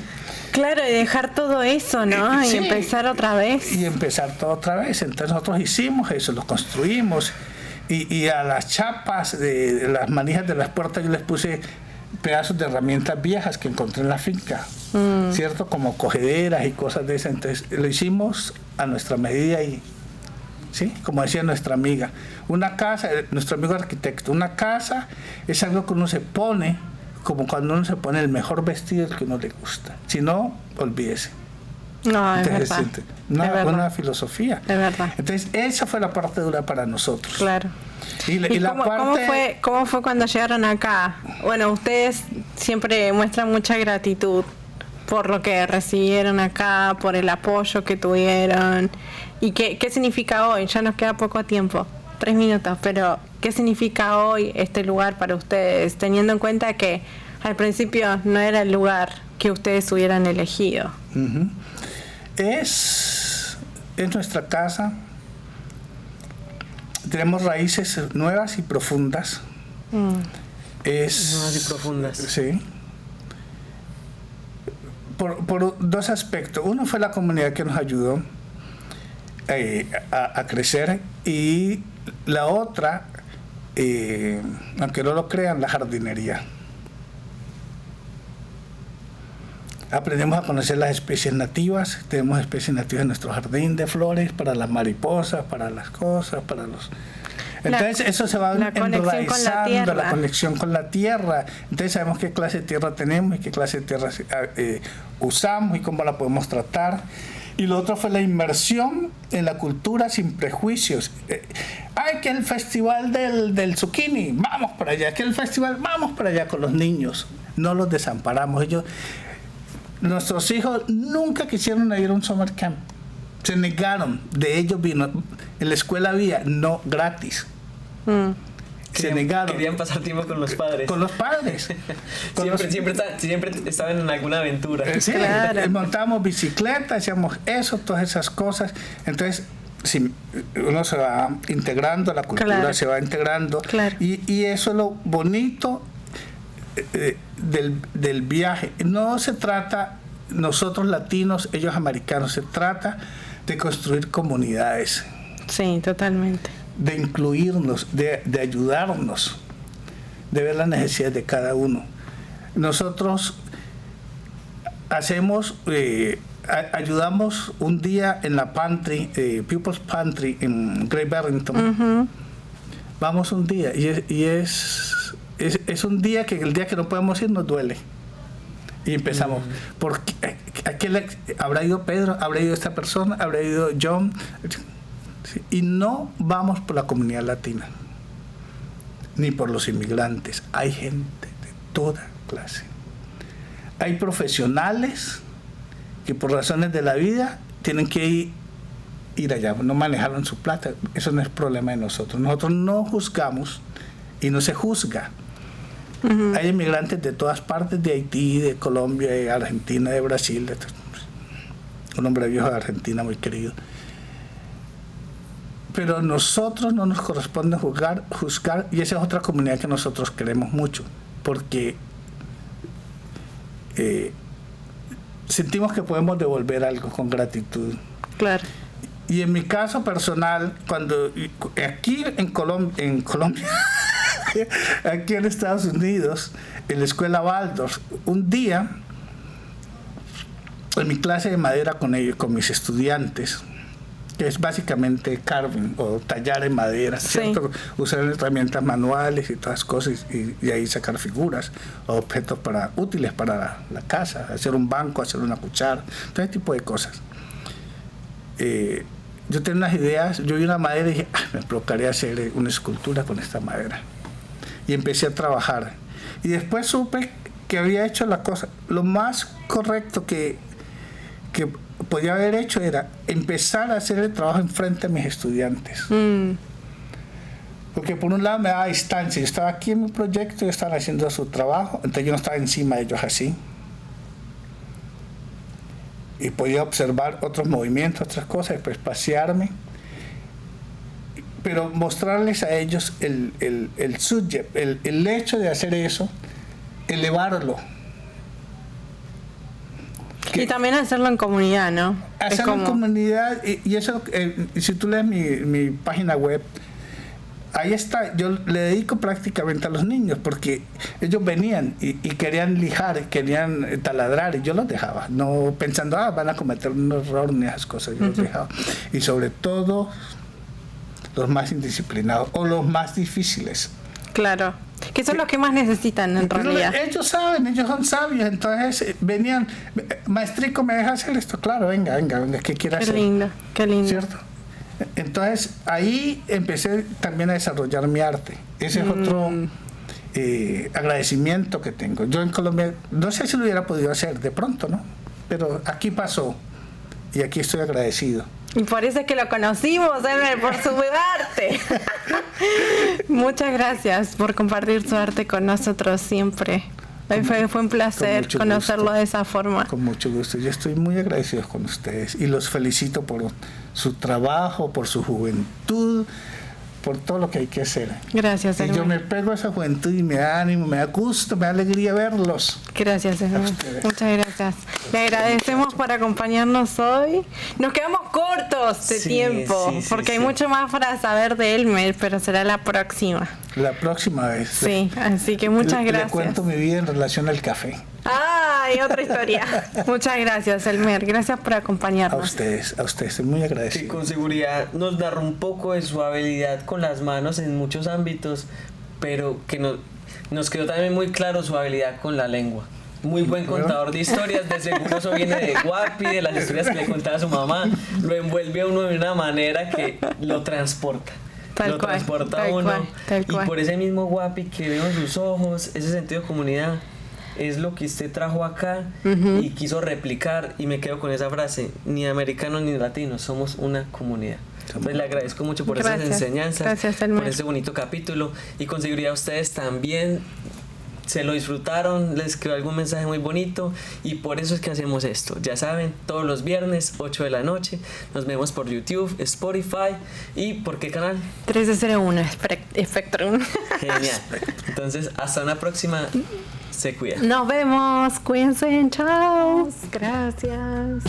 Claro, y dejar todo eso, ¿no? Sí. Y empezar otra vez. Y empezar todo otra vez. Entonces nosotros hicimos eso, lo construimos. Y a las chapas de las manijas de las puertas yo les puse pedazos de herramientas viejas que encontré en la finca, ¿cierto? Como cogederas y cosas de esas. Entonces lo hicimos a nuestra medida y, ¿sí? Como decía nuestra amiga, una casa, nuestro amigo arquitecto, una casa es algo que uno se pone como cuando uno se pone el mejor vestido que uno le gusta. Si no, olvídese. No, es verdad. Una filosofía. Es verdad. Entonces, esa fue la parte dura para nosotros. Claro. ¿Cómo fue cuando llegaron acá? Bueno, ustedes siempre muestran mucha gratitud por lo que recibieron acá, por el apoyo que tuvieron. ¿Y qué significa hoy? Ya nos queda poco tiempo, 3 minutos, pero ¿qué significa hoy este lugar para ustedes? Teniendo en cuenta que al principio no era el lugar que ustedes hubieran elegido. Uh-huh. Es nuestra casa. Tenemos raíces nuevas y profundas. Nuevas y profundas. Sí. Por 2 aspectos. Uno fue la comunidad que nos ayudó a crecer, y la otra, aunque no lo crean, la jardinería. Aprendemos a conocer las especies nativas. Tenemos especies nativas en nuestro jardín de flores, para las mariposas, para las cosas, para los... Entonces eso se va enraizando, la conexión con la tierra. Entonces sabemos qué clase de tierra tenemos y qué clase de tierra usamos y cómo la podemos tratar. Y lo otro fue la inmersión en la cultura sin prejuicios. Que el festival del zucchini, vamos para allá. Que el festival, vamos para allá con los niños. No los desamparamos. Nuestros hijos nunca quisieron ir a un summer camp. Se negaron. De ellos vino. En la escuela había, no gratis. Se negaron. Querían pasar tiempo con los padres. Con los padres. Siempre estaban en alguna aventura. Sí, claro. Montábamos bicicleta, hacíamos eso, todas esas cosas. Entonces, si uno se va integrando, la cultura claro. se va integrando. Claro. Y eso es lo bonito del viaje. No se trata, nosotros latinos, ellos americanos, se trata de construir comunidades. Sí, totalmente. De incluirnos, de ayudarnos, de ver las necesidades de cada uno. Nosotros ayudamos un día en la pantry, People's Pantry en Great Barrington. Uh-huh. Vamos un día y es un día que el día que no podemos ir nos duele. Y empezamos, porque habrá ido Pedro, habrá ido esta persona, habrá ido John, sí, y no vamos por la comunidad latina, ni por los inmigrantes. Hay gente de toda clase. hay profesionales que por razones de la vida tienen que ir allá, no manejaron su plata. Eso no es problema de nosotros. Nosotros no juzgamos y no se juzga. Uh-huh. Hay inmigrantes de todas partes, de Haití, de Colombia, de Argentina, de Brasil, un hombre viejo de Argentina muy querido. Pero a nosotros no nos corresponde juzgar, y esa es otra comunidad que nosotros queremos mucho, porque sentimos que podemos devolver algo con gratitud. Claro. Y en mi caso personal, cuando aquí en Colombia, aquí en Estados Unidos, en la escuela Waldorf, un día, en mi clase de madera con mis estudiantes, que es básicamente carving o tallar en madera, ¿cierto? Sí. Usar herramientas manuales y todas las cosas y ahí sacar figuras o objetos útiles para la casa, hacer un banco, hacer una cuchara, todo ese tipo de cosas. Yo tenía unas ideas, yo vi una madera y dije, me provocaría hacer una escultura con esta madera. Y empecé a trabajar. Y después supe que había hecho la cosa, lo más correcto que podía haber hecho era empezar a hacer el trabajo enfrente de mis estudiantes. Porque por un lado me daba distancia, yo estaba aquí en mi proyecto, ellos estaban haciendo su trabajo, entonces yo no estaba encima de ellos así. Y podía observar otros movimientos, otras cosas, después pasearme. Pero mostrarles a ellos el subject, el hecho de hacer eso, elevarlo. Y también hacerlo en comunidad, ¿no? Hacerlo en comunidad, y eso, si tú lees mi página web, ahí está, yo le dedico prácticamente a los niños, porque ellos venían y querían lijar, querían taladrar, y yo los dejaba, no pensando, van a cometer un error ni esas cosas, yo los dejaba. Y sobre todo, los más indisciplinados, o los más difíciles. Claro. Que son los que más necesitan en realidad. Ellos saben, ellos son sabios, entonces venían, maestrico, ¿me deja hacer esto? Claro, venga, ¿qué quiere hacer? Qué lindo. ¿Cierto? Entonces ahí empecé también a desarrollar mi arte. Ese es otro agradecimiento que tengo. Yo en Colombia, no sé si lo hubiera podido hacer de pronto, ¿no? Pero aquí pasó y aquí estoy agradecido. Y por eso es que lo conocimos, Elmer, por su arte. Muchas gracias por compartir su arte con nosotros siempre. Hoy fue un placer conocerlo de esa forma. Con mucho gusto. Yo estoy muy agradecido con ustedes y los felicito por su trabajo, por su juventud, por todo lo que hay que hacer. Gracias, Elmer. Y yo me pego a esa juventud y me da ánimo, me da gusto, me da alegría verlos. Gracias, Elmer. Muchas gracias. Le agradecemos por acompañarnos hoy. Nos quedamos cortos de tiempo, porque hay mucho más para saber de Elmer, pero será la próxima. La próxima vez. Sí, así que muchas gracias. Le cuento mi vida en relación al café. Y otra historia. Muchas gracias, Elmer. Gracias por acompañarnos. A ustedes, estoy muy agradecido. Que con seguridad nos narró un poco de su habilidad con las manos en muchos ámbitos, pero que nos quedó también muy claro su habilidad con la lengua. Muy buen contador de historias, de seguro eso viene de Guapi, de las historias que le contaba a su mamá. Lo envuelve a uno de una manera que lo transporta. Transporta a uno. Y por ese mismo Guapi que veo en sus ojos, ese sentido de comunidad, es lo que usted trajo acá y quiso replicar, y me quedo con esa frase: ni americanos ni latinos, somos una comunidad. Entonces le agradezco mucho por esas enseñanzas, por ese bonito capítulo, y con seguridad ustedes también se lo disfrutaron, les quedó algún mensaje muy bonito, y por eso es que hacemos esto. Ya saben, todos los viernes 8 de la noche nos vemos por YouTube, Spotify y ¿por qué canal? 1301 Spectrum. Genial. Entonces hasta una próxima. Se cuida. Nos vemos. Cuídense. Chao. Gracias.